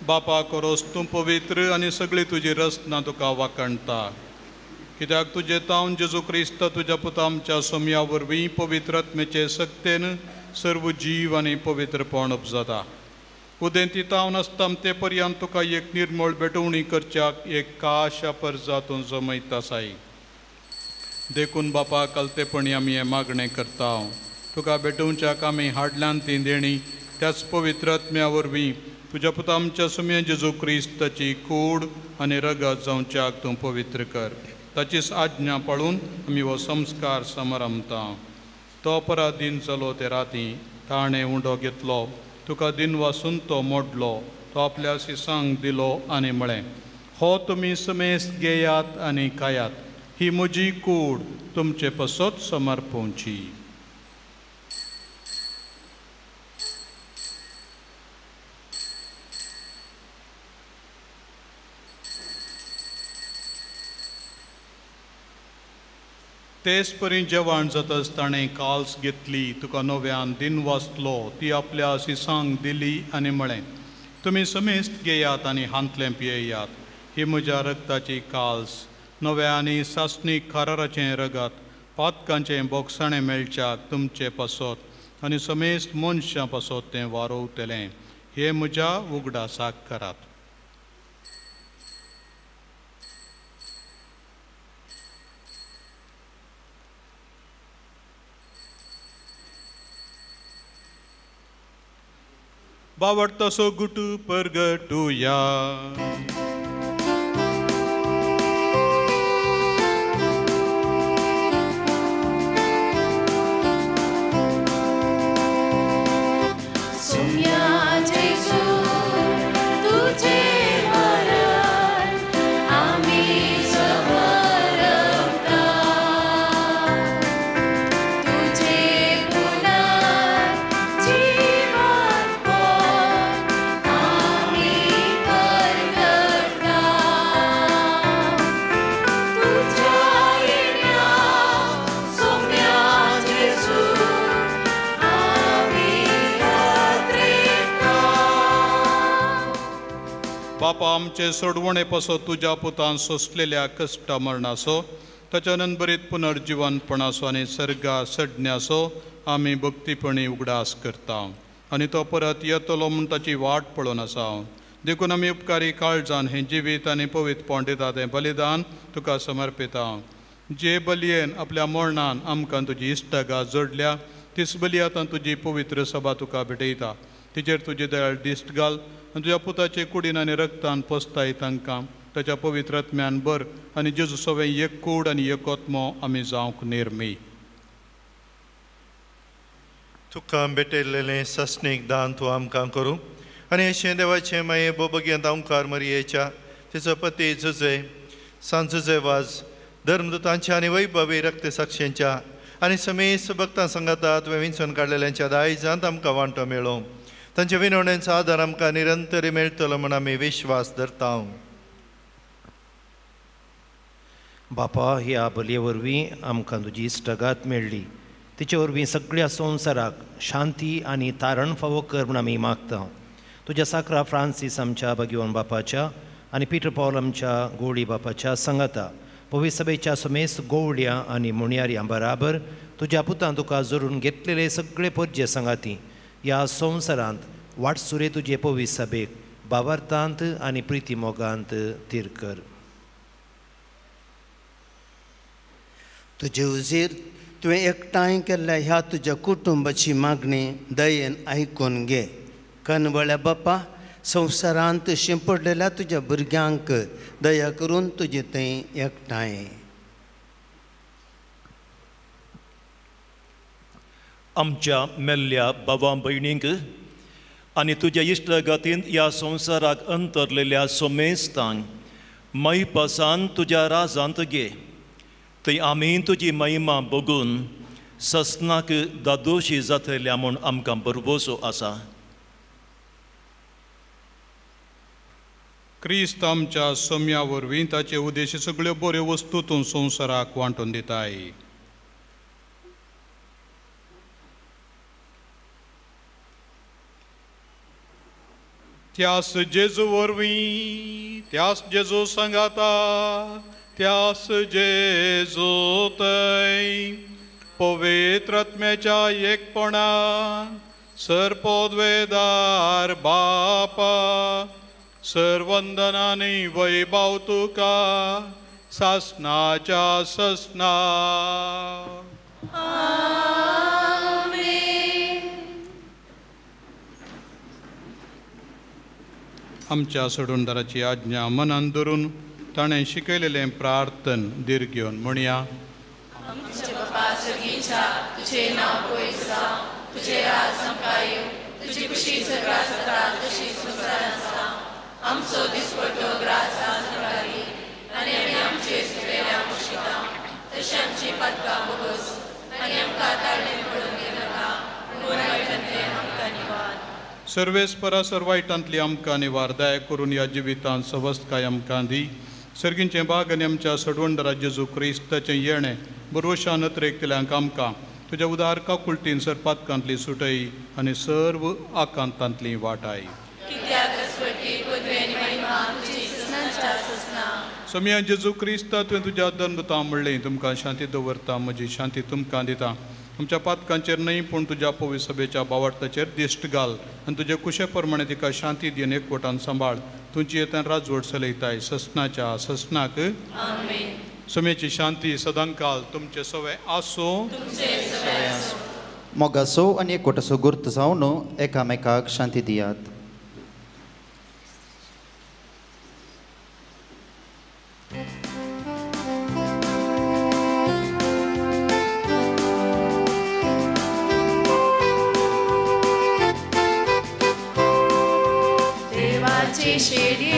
बापा करोस तूं पवित्र आनी सगळी तुजी रचना तुका वाकणटा. कित्याक तुजें तावन जेजू क्रिस्त तुज्या पुता आमच्या सोम्या वरवीं पवित्र आत्मेचे सक्तेन सर्व जीव आनी पवित्रपण उपजता. उदेंती तावन आसता ते पर्यंत तुका एक निर्मळ भेटवणी करच्याक एक काशा परजातून जमयता साई. देखून बापा कलतेपणी आमी हें मागणें करता. तुका भेटोवच्याक आमी हाडल्यान ती देणी त्याच पवित्र आत्म्या वरवीं तुज्या पुता आमच्या सुम्या जेजू क्रिस्ताची कूड आनी रगत जावच्याक तूं पवित्र कर. ताचीच आज्ञा पाळून आमी हो संस्कार समरमता. तो पराधीन जालो ते राती ताणें उंडो घेतलो, तुका दिन वासून तो मोडलो, तो आपल्या सिसांक दिलो आनी म्हळें, हो तुमी समेस्त घेयात आनी खायात, ही म्हजी कूड तुमचे पसत समर्पोवची. तेच परी जेवण जाताच ताणें काल्स घेतली, तुका नव्यान दिन वाचलो, ती आपल्या सिसांक दिली आनी म्हळें, तुमी समेस्त घेयात आनी हांतलें पियेयात, ही म्हज्या रगताची काल्स, नव्या आनी सासणीक खाराराचें रगत, पातकांचें बोगसाणें मेळच्याक तुमचें पासत आनी समेस्त मनशां पासत तें वारोवतलें, हे म्हज्या उगडासाक करात. बावडतासो गुटू परगटुया. बापा आमचे सोडवणे पासो तुझ्या पुतान सोसलेल्या कष्टा मरणासो ताच्या नंबरीत पुनर्जीवनपणासो आनी सर्गा सडण्यासो आमी भक्तीपणी उगडास करता आनी तो परत येतलो म्हूण ताची वाट पळोवन आसा. देखून आमी उपकारी काळजान हें जिवीत आनी पवित्रपण दिता तें बलिदान तुका समर्पिता. जे बलयेन आपल्या मरणान आमकां तुजी इश्टगा जोडल्या तीच बली आतां तुजी पवित्र सभा तुका भेटयता. तिचेर तुजी दयाळ दिश्ट घाल आनी तुज्या पुताचे कुडीन आनी रक्तान पोसताय तांकां ताच्या पवित्र आत्म्यान बर आनी जेजू सवें एक कूड आनी एकोत्मो आमी जावंक नेर्मी. तुका भेटयलेलें सस्नीक दान तूं आमकां करूं आनी अशें देवाचें माये बोबगेंत ओंकार मरियेच्या तिचो पती जुजे सांत जुजे वाज धर्मदुतांच्या आनी वैभवी रक्तसाक्षींच्या आनी समेस्त भक्तां संगाता तुवें विंचून काडलेल्यांच्या दायजांत आमकां वांटो मेळो. तांच्या विनवण्यांचो आदार आमकां निरंतर मेळटलो म्हूण आमी विश्वास धरता. बापा ह्या बलये वरवीं आमकां तुजी इश्टगात मेळ्ळी. तिचे वरवीं सगळ्या संवसाराक शांती आनी तारण फावो कर म्हूण आमी मागता. तुज्या साकरा फ्रांसीस आमच्या भगवान बापाच्या आनी पिटर पॉल आमच्या गोळी बापाच्या संगाता पवित्र सभेच्या समेस्त गोवड्या आनी मुणयाऱ्यां बराबर तुज्या पुतान तुका जोडून घेतलेले सगळे पोरजे संगाती ह्या संवसारांत वाटसुरे तुजे पवित्र सभेक बावार्थांत आनी प्रिती मोगांत तीर कर. तुजे उजेर तुवें एकठांय केल्ल्या ह्या तुज्या कुटुंबाची मागणी दयेन आयकून घे. कनवळ्या बापा संवसारांत शिंपडलेल्या तुज्या भुरग्यांक दया करून तुजे थंय एकठांय. आमच्या मेल्ल्या भावां भयणींक आनी तुज्या इश्टगातींत ह्या संवसाराक अंतरलेल्या सोमेस्तांक मैपासान तुज्या राजांत घे. थंय आमी तुजी महिमा बघून ससनाक दादोशी जातल्या म्हूण आमकां बरवोसो आसा. क्रिस्त आमच्या सोम्या वरवीं ताचे उद्देश सगळ्यो बऱ्यो वस्तू तूं संवसाराक वांटून दिताय. त्यास जेजू वरवीं त्यास जेजू सांगाता त्यास जेजू थंय पवित्र आत्म्याच्या एकपणान सरपोद्वेदार बापा सर्वंदनानी वैभव तुका सासनाच्या ससना. आमच्या सोडूनदाराची आज्ञा मनान धरून ताणें शिकयलेलें प्रार्थन दीर घेवन म्हणया. आमचे बापा सगळींच्या तुझे नांव पवित्र जावं, तुझे राज आमकां येवं, तुजी कुशी सगळ्या जाता तशी संवसारांत आसा. आमचो दिसपट्टो ग्रास आज आमकां दी आनी आमी आमचे सुटलेल्यांक बक्षिता तशी आमची पातकां बोगोस आनी आमकां ताळणें पडून घेवनाका पूण वायटांतल्यान आमकां निवार. सर्वेस्परा सर्वायटांतली आमकां निवार दया करून ह्या जिवितांत सवस्तकाय आमकां दी. सर्गींचें भाग आनी आमच्या सडवंडरा जेजू क्रिस्ताचें येणें बरोवशा नत्रेक केल्यांक आमकां तुज्या उदार काकुळटीन सरपातकांतली सुटय आनी सर्व आकांतांतली वाटाय. समिया जेजू क्रिस्ता तुवें तुज्या धर्मदूतां म्हणलें तुमकां शांती दवरता म्हजी शांती तुमकां दिता. आमच्या पातकांचेर न्हय पूण तुज्या पवित्र सभेच्या बावार्थाचेर दिश्ट घाल आनी तुजे कुशे प्रमाणे तिका शांती दिवन एकवटान सांबाळ. तुमची येतान राजवट चलयताय ससनाच्या ससनाक. समेची शांती सदांकाल तुमचे सवय आसूं. मोगासो आनी एकवटाचो गुर्त जावन एकामेकाक शांती दियात. देवाचे शेडे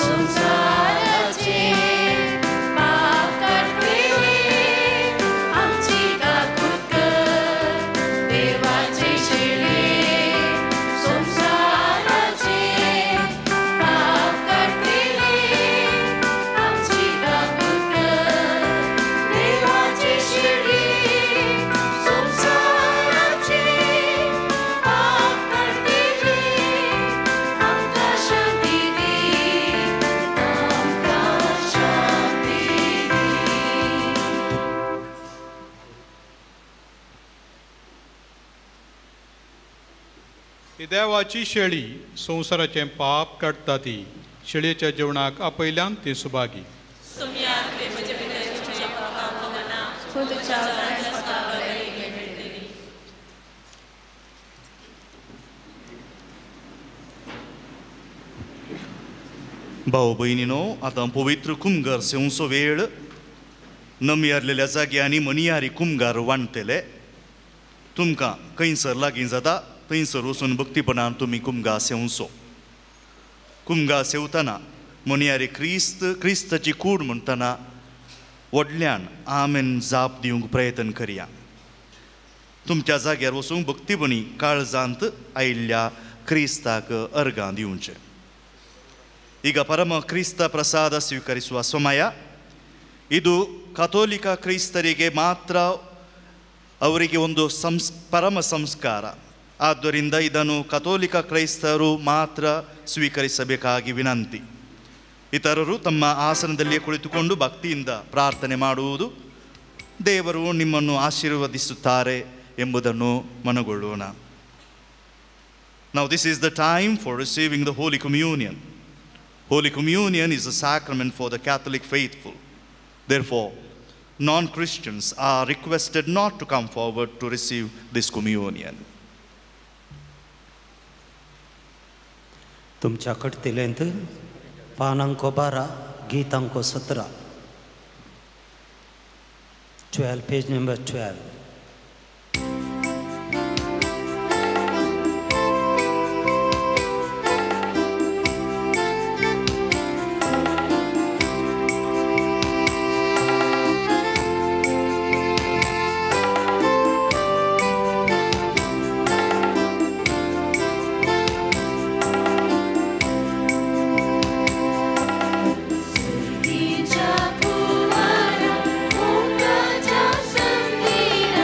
संसाराचे पाप काढले आमची काकूट कर देवाचे शेडे संसाराचे पाप काढले आमची काकूट कर देवाचे शेडे संसाराचे पाप काढले आमका शांती दे आमका शांती दे. ही देवाची शेळी संवसाराचें पाप काडटा ती शेळयेच्या जेवणाक आपयल्यान ती सुभागी. सुमयातले म्हजे पित्याची तुझ्या पापां मना तुझ्या वरांतल्या बरेली मेळटली. भाऊ भयणीनो, आतां पवित्र कुमगार सेवचो वेळ. नमियारलेल्या जाग्यांनी मनियारी कुमगार वांटतले. तुमकां खंयसर लागीं जाता थंयसर वचून भक्तीपणान तुमी कुमगा सेवचो. कुमगा सेवतना मनियारी क्रिस्ताची कूड म्हणटना व्हडल्यान आमेन जाप दिवंक प्रयत्न करया. तुमच्या जाग्यार वचून भक्तीपणी काळजांत आयिल्ल्या क्रिस्ताक अर्गां दिवचें. ಈಗ ಪರಮ ಕ್ರಿಸ್ತ ಪ್ರಸಾದ ಸ್ವೀಕರಿಸುವ ಸಮಯ ಇದು. ಕಥೋಲಿಕ ಕ್ರೈಸ್ತರಿಗೆ ಮಾತ್ರ ಅವರಿಗೆ ಒಂದು ಪರಮ ಸಂಸ್ಕಾರ. ಆದ್ದರಿಂದ ಇದನ್ನು ಕಥೋಲಿಕ ಕ್ರೈಸ್ತರು ಮಾತ್ರ ಸ್ವೀಕರಿಸಬೇಕಾಗಿ ವಿನಂತಿ. ಇತರರು ತಮ್ಮ ಆಸನದಲ್ಲಿಯೇ ಕುಳಿತುಕೊಂಡು ಭಕ್ತಿಯಿಂದ ಪ್ರಾರ್ಥನೆ ಮಾಡುವುದು ದೇವರು ನಿಮ್ಮನ್ನು ಆಶೀರ್ವದಿಸುತ್ತಾರೆ ಎಂಬುದನ್ನು ಮನಗೊಳ್ಳೋಣ. Now this is the time for receiving the Holy Communion. Holy Communion is a sacrament for the Catholic faithful. Therefore, non-Christians are requested not to come forward to receive this communion. तुमच्या कडतिलेंत पानांको 12 गीतांको 17 12 page number 12. Sergica Pumara, Mungaja Sandira.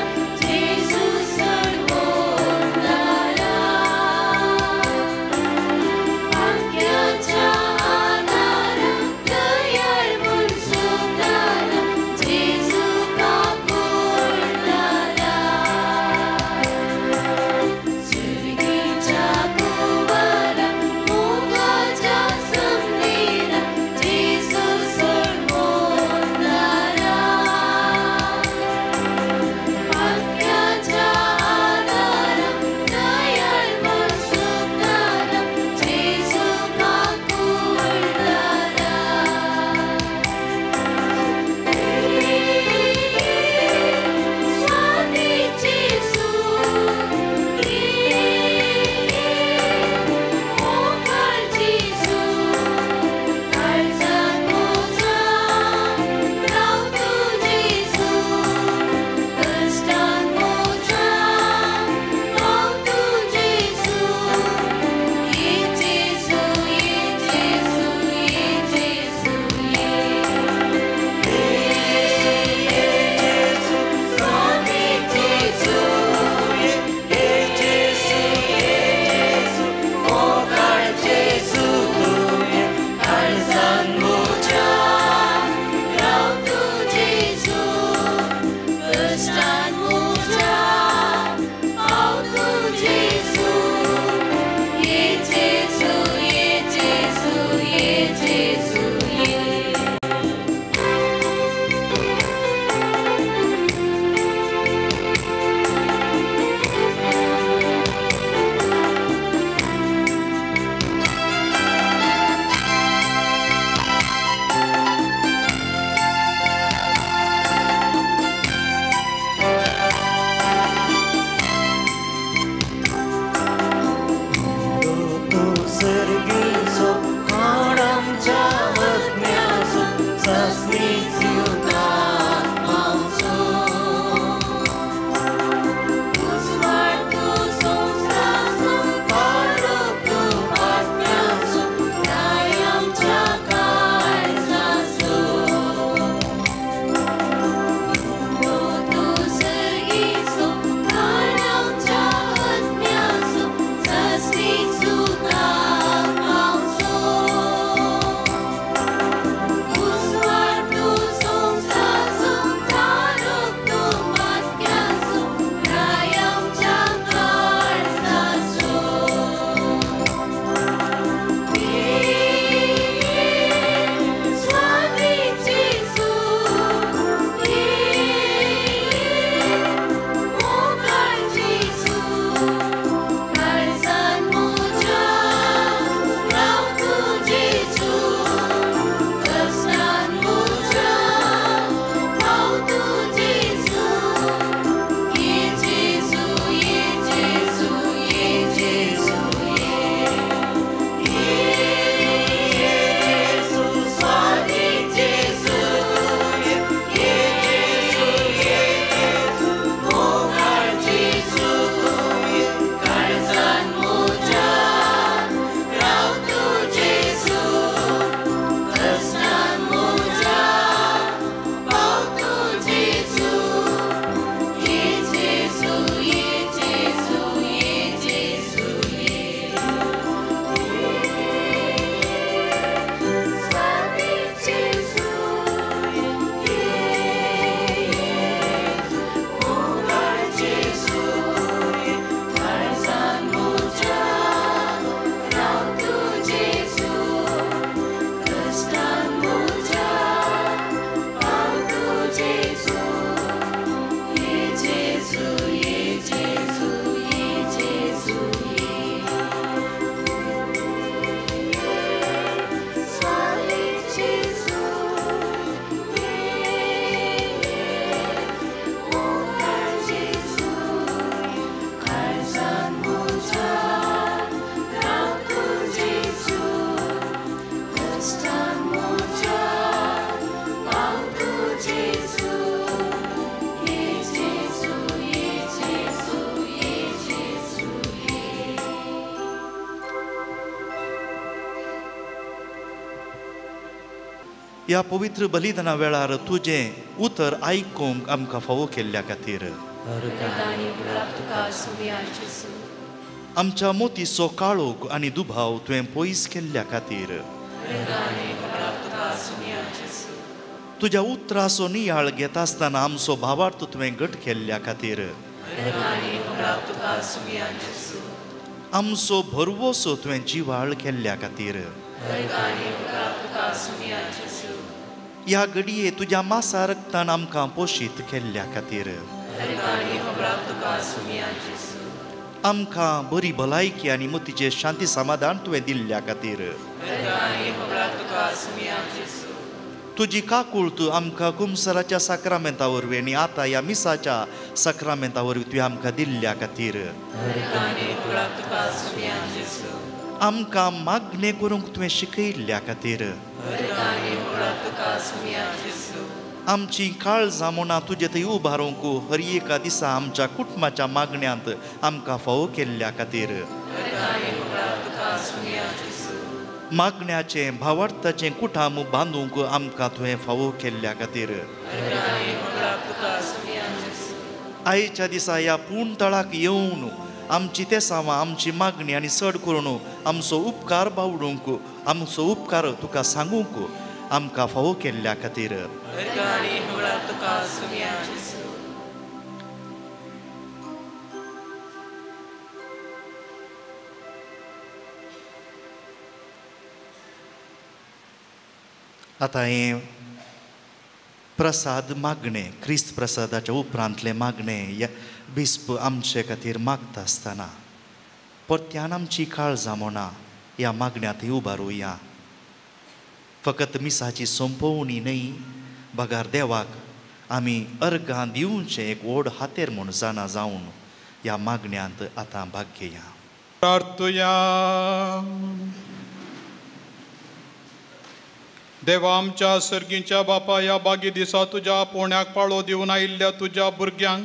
ह्या पवित्र बलिदाना वेळार तुजें उतर आयकूंक आमकां फावो केल्ल्या खातीर आमच्या मोतीचो काळोख आनी दुबाव तुवें पयस केल्ल्या खातीर तुज्या उतराचो नियाळ घेता आसतना आमचो भावार्थ तुवें घट केल्ल्या खातीर आमचो भरवोसो तुवें जिवाळ केल्ल्या खातीर ह्या घडये तुज्या मासा रक्तान आमकां पोशीत केल्ल्या खातीर आमकां बरी भलायकी आनी मतीचें शांती समाधान तुवें दिल्ल्या खातीर तुजी काकूळत आमकां कुमसराच्या साक्रामेंता वरवीं आनी आतां ह्या मिसाच्या साक्रामेंता वरवीं तुवें आमकां दिल्ल्या खातीर आमकां मागणें करूंक तुवें शिकयल्ल्या खातीर आमची काळजां म्हणा तुजे थंय उबारूंक हर एका दिसा आमच्या कुटुंबाच्या मागण्यांत आमकां फावो केल्ल्या खातीर मागण्याचें भावार्थाचें कुटाम बांदूंक आमकां तुवें फावो केल्ल्या खातीर आयच्या दिसा ह्या पूर्ण तळाक येवन आमची तेसांवां आमची मागणी आनी चड करून आमचो उपकार बावडूंक आमचो उपकार तुका सांगूंक आमकां फावो केल्ल्या खातीर आतां हें प्रसाद मागणें क्रिस्त प्रसादाच्या उपरांतलें मागणें बिस्प आमचे खातीर मागता आसतना परत्यान आमची काळजां म्हणा ह्या मागण्यांत उबारुया फकत मिसाची संपवणी न्हय बगार देवाक आमी अर्गां दिवचें एक व्हड हातेर म्हूण जाणा जावन ह्या मागण्यांत आतां भाग घेया. प्रार्थुया. देवा आमच्या सर्गीच्या बापा ह्या बागी दिसा तुज्या पोण्याक पाळो दिवन आयिल्ल्या तुज्या भुरग्यांक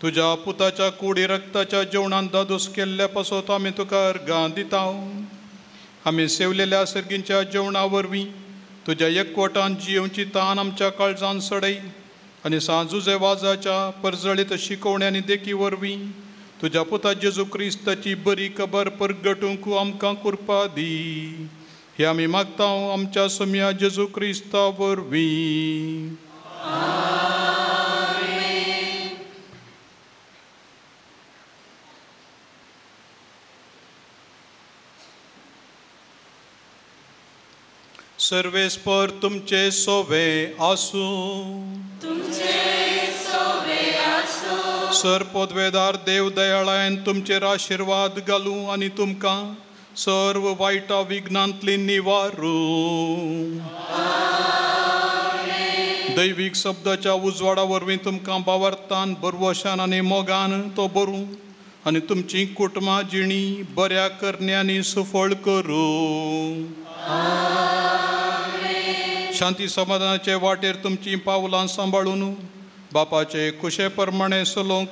तुज्या पुताच्या कुडी रक्ताच्या जेवणान दादोस केल्ल्या पासत आमी तुका अर्गां दिता. आमी सेवलेल्या सर्गीच्या जेवणा वरवीं तुज्या एकवटान जियोवची तान आमच्या काळजान सडय आनी सांजुजे वाजाच्या परजळीत शिकोवण्यांनी देखी वरवीं तुज्या पुता जेजू क्रिस्ताची बरी खबर परगटूंक आमकां कृपा दी. हे आमी मागता आमच्या सम्या जेजू क्रिस्ता वरवीं. सर्वेस्पर तुमचे सोवे आसूं. सर पदवेदार देव दयाळायन तुमचेर आशिर्वाद घालूं आनी तुमकां सर्व वायटा विघ्नांतली निवारू. दैवीक शब्दाच्या उजवाडा वरवीं तुमकां भावार्थान बरवशान आनी मोगान तो भरूं आनी तुमची कुटुंबां जिणी बऱ्या करण्यांनी सफळ करूं. शांती समाधानाचे वाटेर तुमची पावलां सांबाळून बापाचे कुशे प्रमाणे चलोवंक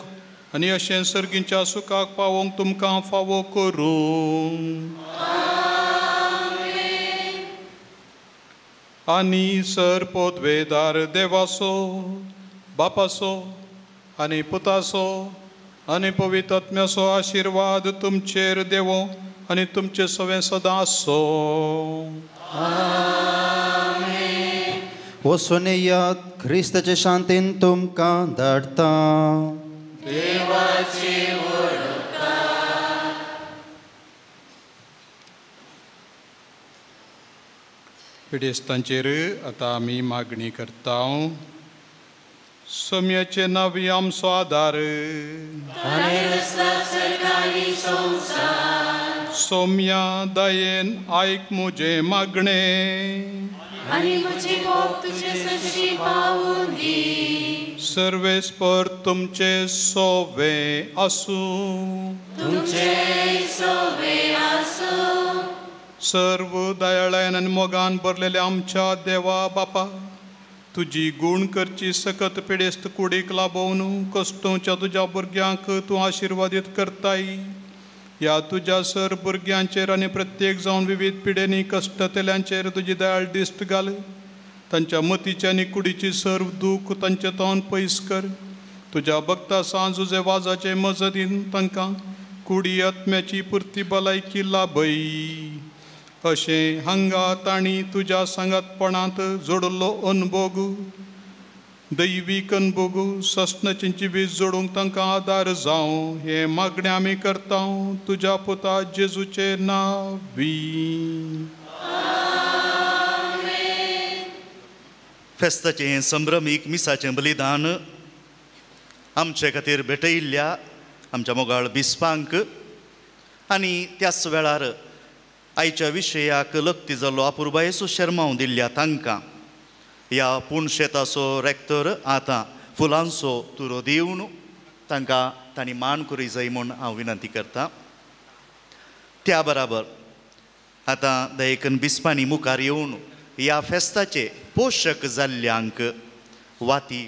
आनी अशें सर्गीच्या सुखाक पावोवंक तुमकां फावो करूं. आनी सर पदवेदार देवाचो बापाचो आनी पुताचो आनी पवित्र आत्म्याचो आशिर्वाद तुमचेर देवो आनी तुमचे सवें सदां आसो. वचून येयात ख्रिस्ताचे शांतीन तुमकां धाडटा. पिडेस्तांचेर आतां आमी मागणी करता. सोम्याचे नांवी आमचो आदार. सोम्या दयेन आयक मुजे मागणे आनी मुझे भोग तुझे सशी पावून दी. सर्वेस्पर तुमचे सोवे आसूं. तुमचे सोवे आसूं. सर्व दयाळायन आनी मोगान भरलेल्या आमच्या देवा बापा तुजी गुण करची सकत पिडेस्त कुडीक लाभोवन कश्टोवच्या तुज्या भुरग्यांक तूं आशिर्वादीत करताय. ह्या तुज्या सर भुरग्यांचेर आनी प्रत्येक जावन विविध पिडेनी कश्ट तेल्यांचेर तुजी दयाळ दिश्ट घाल तांच्या मतीची आनी कुडीची सर्व दूख तांचे तोंड पयस कर. तुज्या भक्ता सांजुजे वाजाचे मजतीन तांकां कुडी आत्म्याची पुर्ती भलायकी लाभय. अशें हांगा तांणी तुज्या सांगातपणांत जोडलो अनभोग, दैवीक अनभोग सस्नाची वीज जोडूंक तांकां आदार जावं. हे मागणें आमी करता तुज्या पुता जेजूचे नांवी. फेस्ताचें संभ्रमीक मिसाचें बलिदान आमचे खातीर भेटयिल्ल्या आमच्या मोगाळ बिस्पांक आनी त्याच वेळार आयच्या विशयाक लक्ती जाल्लो अपुर्बा येसू शर्माव दिल्ल्या तांकां ह्या पुणशेताचो रेक्तर आतां फुलांचो तुरो दिवन तांकां तांणी मान करूं जाय म्हूण हांव विनंती करतां. त्या बराबर आतां दयेकन बिस्पांनी मुखार येवन ह्या फेस्ताचे पोशक जाल्ल्यांक वाती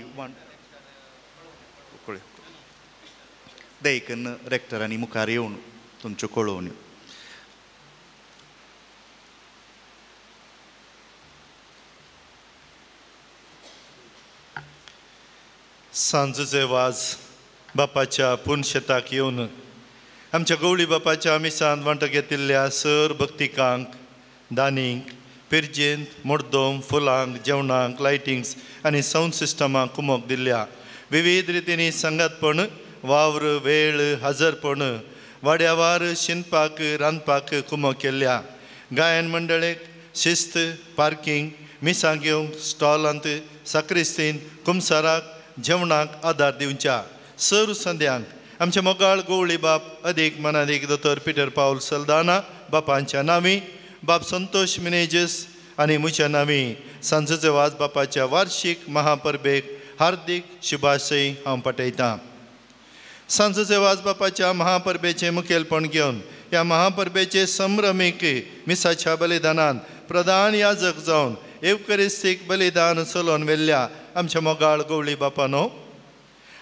दयेकन रेक्टरांनी मुखार येवन तुमच्यो कळोवण्यो. सांजचे वाज बापाच्या पुणशेताक येवन आमच्या गवळी बापाच्या मिसांत वांटो घेतिल्ल्या सर भक्तिकांक, दानींक, पिरजेंत, मुर्दोम, फुलांक, जेवणाक, लायटिंग्स आनी सावंड सिस्टमाक कुमोक दिल्ल्या विविध रितींनी सांगातपण, वावर, वेळ, हजरपण, वाड्यावार शिंदपाक, रांदपाक कुमोक केल्ल्या गायन मंडळीक शिस्त, पार्किंग, मिसां घेवंक, स्टॉलांत, साक्रिस्तीन, कुमसाराक, जेवणाक आदार दिवच्या सर संद्यांक आमचे मोगाळ गवळी बाप अदीक मनादीक दोतोर पिटर पाऊल सल्दाना बापांच्या नांवी, बाप संतोष मिनेजस आनी म्हज्या नांवी सांजचे वाज बापाच्या वार्षिक महापरबेक हार्दिक शुभाशय हांव पाठयतां. सांजचे वाज बापाच्या महापरबेचें मुखेलपण घेवन ह्या महापरबेचे संभ्रमीक मिसाच्या बलिदानांत प्रधान याजक जावन एवकरिस्तीक बलिदान चलोवन व्हेल्ल्या आमच्या मोगाळ गवळी बापानो,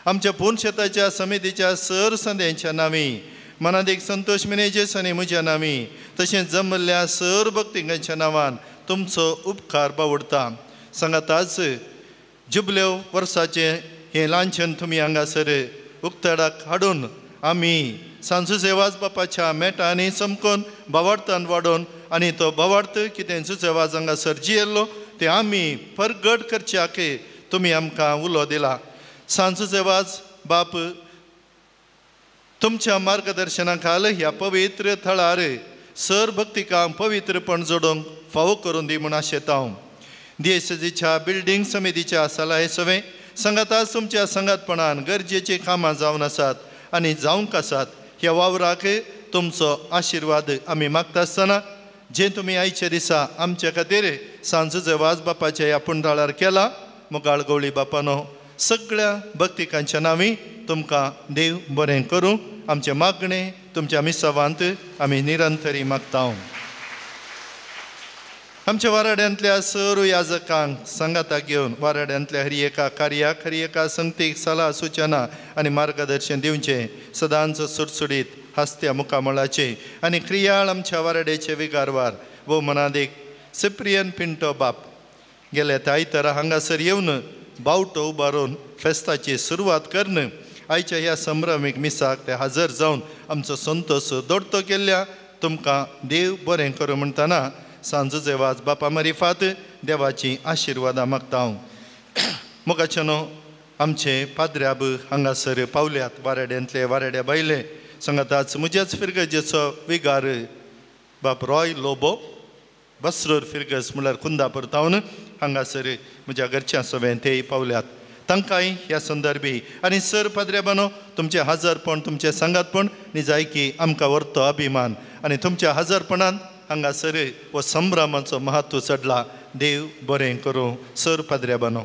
आमच्या पुणशेताच्या समितीच्या सर संद्यांच्या नांवी, मनादीक संतोष मिनेजस आनी म्हज्या नांवी, तशेंच जमल्ल्या सर भक्तिकांच्या नांवान तुमचो उपकार बावडटा. सांगाताच जुबल्यो वर्साचें हें लांछन तुमी हांगासर उक्तडाक हाडून आमी सांजचे वाज बापाच्या मेटांनी चमकोन बावार्थान वाडोवन आनी तो बावार्थ कितें सुचे वाज हांगासर जियेल्लो ते आमी परगट करच्याक तुमी आमकां उलो दिला. सांजचे वाज बाप तुमच्या मार्गदर्शना खाल ह्या पवित्र थळार सर भक्तिकांक पवित्रपण जोडूंक फावो करून दी म्हूण आशेता हांव. DSCच्या बिल्डींग समितीच्या सलाहे सवे संगाताच तुमच्या संगातपणान गरजेची कामां जावन आसात आनी जावंक आसात. ह्या वावराक तुमचो आशिर्वाद आमी मागता आसतना जें तुमी आयच्या दिसा आमच्या खातीर सांजचे वाज बापाच्या ह्या पुंडाळार केला, मोगाळ गवळी बापानो, सगळ्या भक्तिकांच्या नांवी तुमकां देव बरें करूं. आमचें मागणें तुमच्या मिसावांत आमी निरंतरी मागता. आमच्या वाराड्यांतल्या सर याजकांक संगाताक घेवन वाराड्यांतल्या हर एका संगतीक सलाह सुचना आनी मार्गदर्शन दिवचें. सदांच सुटसुडीत हस्त्या मुखामळाचे आनी क्रियाळ आमच्या वाराड्याचे विगारवार वो मनादीक सिप्रियन पिंटो बाप गेल्या त्या आयतारा हांगासर येवन बावटो उबारून फेस्ताची सुरवात करन आयच्या ह्या संभ्रमीक मिसाक ते हजर जावन आमचो संतोश दोडतो केल्ल्या तुमकां देव बरें करूं म्हणटना सांजचे वाज बापा मरिफात देवाची आशिर्वादां मागता हांव. मोगाचेनो आमचे पाद्र्याब हांगासर पावल्यात वाराड्यांतले वाराड्या बायले सांगाताच म्हज्याच फिरगजेचो विगार बाप रॉय लोबो बसरोर फिरगस म्हळ्यार कुंदापूर तावन हांगासर म्हज्या घरच्या सवें तेय पावल्यात. तांकांय ह्या संदर्भी आनी सर पाद्र्याबानो तुमचें हजरपण तुमचें सांगातपण निजायकी आमकां व्हरतो अभिमान आनी तुमच्या हजरपणान हांगासर हो संभ्रमाचो महत्व चडला. देव बरें करूं. सर पाद्र्याबानो,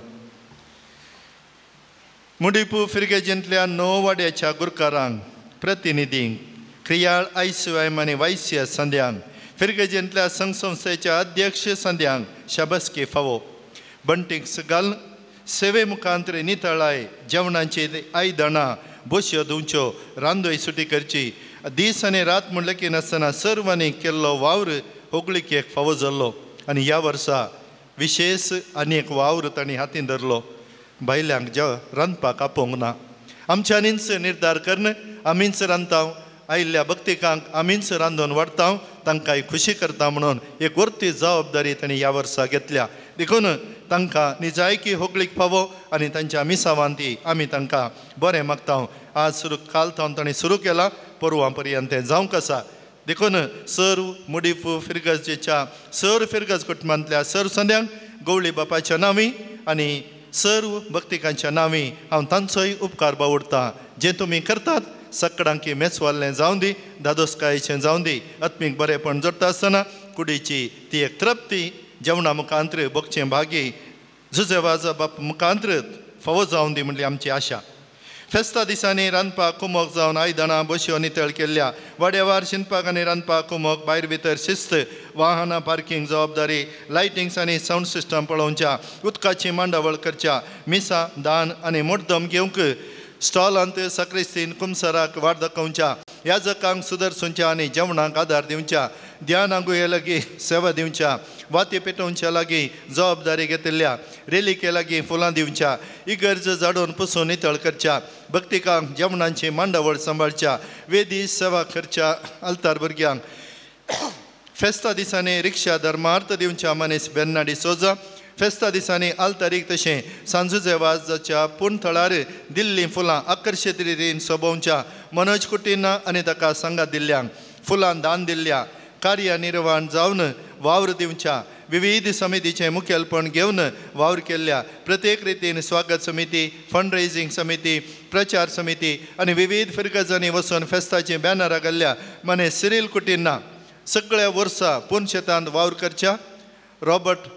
मुडीपू फिरगेजेंतल्या 9 वाड्याच्या गुरकारांक प्रतिनिधींक क्रियाळ आयसीएम आनी वायसीएस संद्यांक फिरगेजेंतल्या संघसंस्थेच्या अध्यक्ष संद्यांक शाबसकी फावो. बंटीक घाल सेवे मुखांतर नितळाय जेवणाची आयदनां बश्यो धुवच्यो रांदोय सुटी करची. दीस आनी रात म्हणलें की नासतना सर्वांनी केल्लो वावर होगळीक एक फावो जाल्लो आनी ह्या वर्सा विशेष आनी एक वावर तांणी हातीन धरलो बायल्यांक रांदपाक आपोवंक ना आमच्यांनीच निर्धार करन आमीच रांदतांव आयिल्ल्या भक्तिकांक आमीच रांदून वाडटांव तांकांय खुशी करता म्हणून एक व्हरती जबाबदारी तांणी ह्या वर्सा घेतल्या देखून तांकां निजायकी होगळीक फावो आनी तांच्या मिसावान ती आमी तांकां बरें मागतांव आज काल तांणी सुरू केलां परवां पर्यंत तें जावंक आसा देखून सर्व मुडीफू फिरगजेच्या सर फिरगज कुटुंबांतल्या सर संद्यांक गवळी बापाच्या नांवी आनी सर्व भक्तिकांच्या नांवी हांव तांचोय उपकार बावडटां जें तुमी करतात सकाळांकी मेचवाल्लें जावं दी दादोसकायेचें जावं दी आत्मीक बरेंपण जोडटा आसतना कुडीची ती एक तृप्ती जेवणा मुखांत्र भोगचें भागी झुजे वाजा बाप मुखांत्र फावो जावं दी म्हणली आमची आशा फेस्ता दिसांनी रांदपाक कुमोक जावन आयदनां बश्यो नितळ केल्ल्या वाड्यावार शिंदपाक आनी रांदपाक कुमोक भायर भितर शिस्त वाहनां पार्किंग जबाबदारी लायटिंग्स आनी सावंड सिस्टम पळोवच्या उदकाची मांडावळ करच्या मिसा दान आनी मुद्दम घेवंक स्टॉलांत सक्रिस्तीन कुमसाराक वाट दाखोवच्या याजकांक सुदर्शनच्या आनी जेवणाक आदार दिवच्या ध्यानांगुये लागीं सेवा दिवच्या वाती पेटोवच्या लागीं जबाबदारी घेतिल्ल्या रेलिके लागीं फुलां दिवच्या इगर्ज झाडून पुसून नितळ करच्या भक्तिकांक जेवणांची मांडावळ सांबाळच्या वेदी सेवा करच्या आल्तार भुरग्यांक फेस्ता दिसांनी रिक्षा धर्मार्थ दिवच्या मनीस बेर्नाडी सोजा फेस्ता दिसांनी आल्तारीक तशें सांजुजे वाजाच्या पुणथळार दिल्ली फुलां आकर्शीत रितीन सोबोवच्या मनोज कुटीना आनी ताका सांगात दिल्ल्यांक फुलां दान दिल्ल्या कार्य निर्वाण जावन वावर दिवच्या विविध समितीचें मुखेलपण घेवन वावर केल्ल्या प्रत्येक रितीन स्वागत समिती फंड रेजिंग समिती प्रचार समिती आनी विविध फिरगजांनी वचून फेस्ताची बॅनरां घाल्ल्या मने सिरील कुटीना सगळ्या वर्सां पूण शेतांत वावर करच्या रॉबर्ट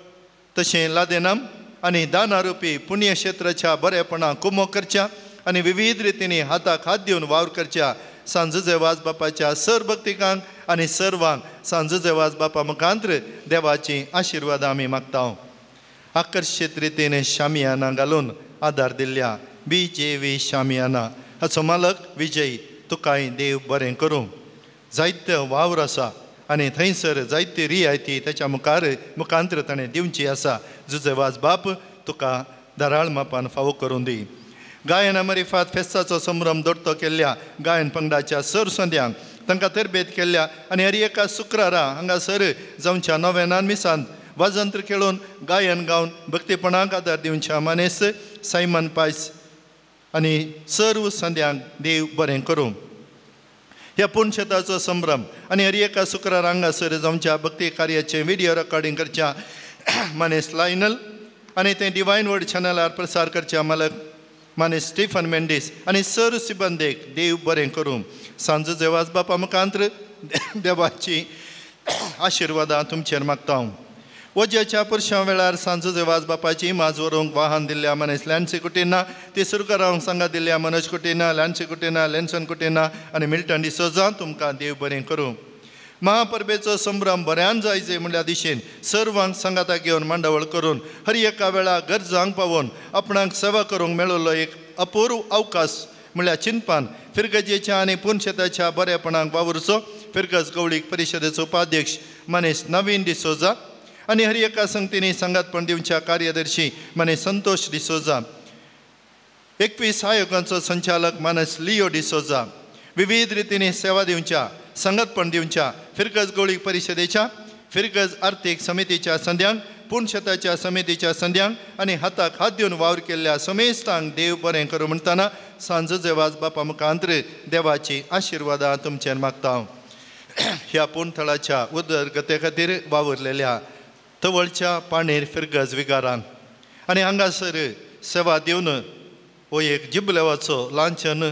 तशें लादेनाम आनी दान आरोपी पुण्य क्षेत्राच्या बरेपणाक कुमो करच्या आनी विविध रितींनी हाताक हात दिवन वावर करच्या सांजुजे वाज बापाच्या सर भक्तिकांक आनी सर्वांक सांजुजे वाज बापा मुखांत्र देवाची आशिर्वाद आमी मागतांव आकर्शीत रितीन शामियाना घालून आदार दिल्ल्या BJV शामियाना हाचो मालक विजय तुकाय देव बरें करूं जायते वावर आसा आनी थंयसर जायती रियायती त्याच्या मुखांत्र ताणें दिवची आसा जुजे वाज बाप तुका दाराळ मापान फावो करून दी गायना मरिफात फेस्ताचो संभ्रम दोडतो केल्ल्या गायन पंगडाच्या सर संद्यांक तांकां तरबेत केल्ल्या आनी हर एका शुक्रारा हांगासर जावच्या नोवेनान मिसांत वाजंत्र खेळून गायन गावन भक्तीपणाक आदार दिवच्या मनेस सायमन पायस आनी सर्व संद्यांक देव बरें करूं ह्या पुणशेताचो संभ्रम आनी हर एका शुक्रार हांगासर जावच्या भक्ती कार्याचें व्हिडियो रेकॉर्डिंग करच्या मनेस लायनल आनी तें डिवायन वर्ड चॅनलार प्रसार करच्या मालक मनेस स्टीफन मेंडीस आनी सर सिबंदेक देव बरें करूं सांजुजे वाज बापा मुखांत्र देवाची आशिर्वादां तुमचेर मागतां वज्याच्या पुरशां वेळार सांजुजे वाज बापाची माज व्हरूंक वाहन दिल्ल्या मनेस लॅन्सी कुटीना ती सुरू करावंक सांगात दिल्ल्या मनोज कुटीना लॅन्सी कुटीना लेन्सन कुटीना आनी मिल्टन डिसोजा तुमकां देव बरें करूं महापर्बेचो संभ्रम बऱ्यान जायचे म्हणल्या दिशेन सर्वांक सांगाता घेवन मांडावळ करून हर एका वेळा गरजांक पावोवन आपणाक सेवा करूंक मेळिल्लो एक अपूर्व अवकाश म्हणल्यार चिंतपान फिरगजेच्या आनी पुणशेताच्या बरेपणाक वावरचो फिरगज गवळीक परिशदेचो उपाध्यक्ष मनेस नवीन डिसोजा आनी हर एका संगतींनी सांगातपण दिवच्या कार्यदर्शी मने संतोष डिसोजा 21 आयोगांचो संचालक मानस लिओ डिसोजा विविध रितींनी सेवा दिवच्या संगतपण दिवच्या फिरगज गवळीक परिशदेच्या फिरगज आर्थीक समितीच्या संद्यांक पुणशेताच्या समितीच्या संद्यांक आनी हाताक हात दिवन वावर केल्ल्या समेस्तांक देव बरें करूं म्हणटना सांजुजे वाज बापा मुखांत्र देवाची आशिर्वादां तुमचेर मागतां ह्या पुणथळाच्या उदरगते खातीर वावरलेल्या तवळच्या पाणेर फिरगज विगारांक आनी हांगासर सेवा दिवन हो एक जिबलेवाचो लांछन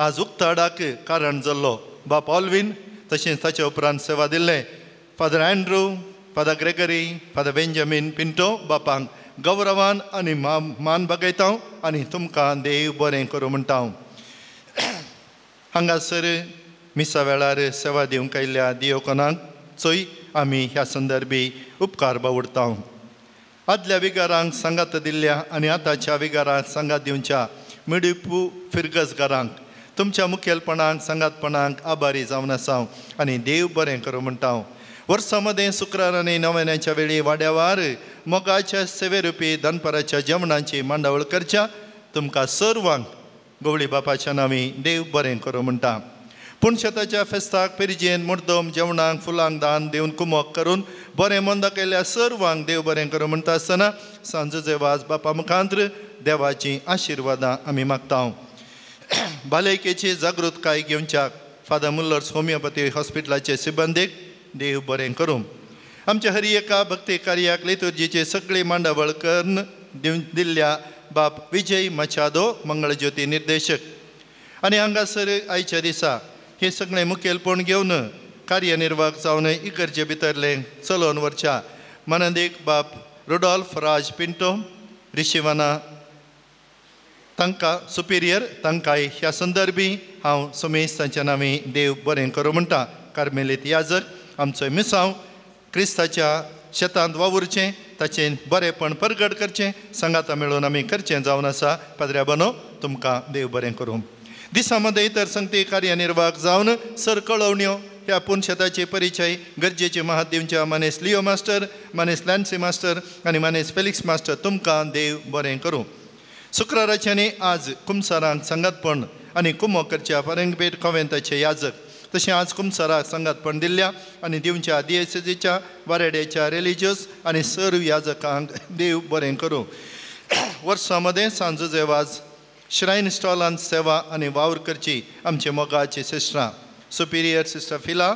आज उक्ताडाक कारण जाल्लो बाप ऑल्विन तशेंच ताचे उपरांत सेवा दिल्ले father Andrew father Gregory father Benjamin Pinto बापांक गौरवान आनी मान बागयतां आनी तुमकां देव बरें करूं म्हणटा हांगासर मिसा वेळार सेवा दिवंक आयिल्ल्या दियोकोनांक चोय आमी ह्या संदर्भी उपकार बावडटां आदल्या विगारांक सांगात दिल्ल्या आनी आतांच्या विगारांक सांगात दिवच्या मिडिपू फिरगजगारांक तुमच्या मुखेलपणाक सांगातपणाक आभारी जावन आसा आनी देव बरें करूं म्हणटा वर्सां मदें शुक्रार आनी नोवेनाच्या वेळी वाड्यावार मोगाच्या सेवेरुपी दनपराच्या जेवणाची मांडावळ करच्या तुमकां सर्वांक गवळी बापाच्या नांवी देव बरें करूं म्हणटा. पुणशताच्या फेस्ताक पेरिजेन मुर्दोम जेवणाक फुलांक दान दिवन कुमोक करून बरें मंद केल्ल्या सर्वांक देव बरें करूं म्हणटा आसतना सांजचे वाज बापा मुखांत्र देवाची आशिर्वादां आमी मागता. भलायकेची जागृतकाय घेवच्याक फादर मुल्लर्स होमिओपॅथी हॉस्पिटलाचे सिबंदीक देव बरें करूं. आमच्या हरी एका भक्ती कार्याक लितुर्जीचे सगळे मांडावळ करून दिल्ल्या बाप विजय मचादो मंगळज्योती निर्देशक आनी हांगासर आयच्या दिसा हे सगळे मुखेलपण घेवन कार्यनिर्वाहक जावन इगर्जे भितरले चलोवन वरच्या मनांदीक बाप रुडॉल्फ राज पिंटो रिशिवाना तांकां सुपिरियर तांकांय ह्या संदर्भी हांव समेश तांच्या नांवी देव बरें करूं म्हणटा. कार्मेलीत याजक आमचो मिसांव क्रिस्ताच्या शेतांत वावुरचें ताचें बरेंपण परगट करचें सांगाता मेळून आमी करचें जावन आसा. पाद्र्या बनो तुमकां देव बरें करूं. दिसा मध्ये इतर संगती कार्यनिर्वाहक जावन सर कळवण्यो ह्या पुणशेताचे परिचय गरजेचे महात दिवच्या मानेस लिओ मास्टर, मानेस लॅन्सी मास्टर आनी मानेस फेलिक्स मास्टर तुमकां देव बरें करूं. शुक्राराच्यानी आज कुमसारांक संगातपण आनी कुमो करच्या परंगपेट कॉव्हेंताचे याजक तशें आज कुमसाराक संगातपण दिल्ल्या आनी दिवच्या DSCच्या वारेड्याच्या रिलिजियस आनी सर्व याजकांक देव बरें करूं. वर्सां मध्ये सांजचे वाज श्रायन स्टॉलांत सेवा आनी वावर करची आमचे मोगाची सिस्टरां सुपिरियर सिस्टर फिला,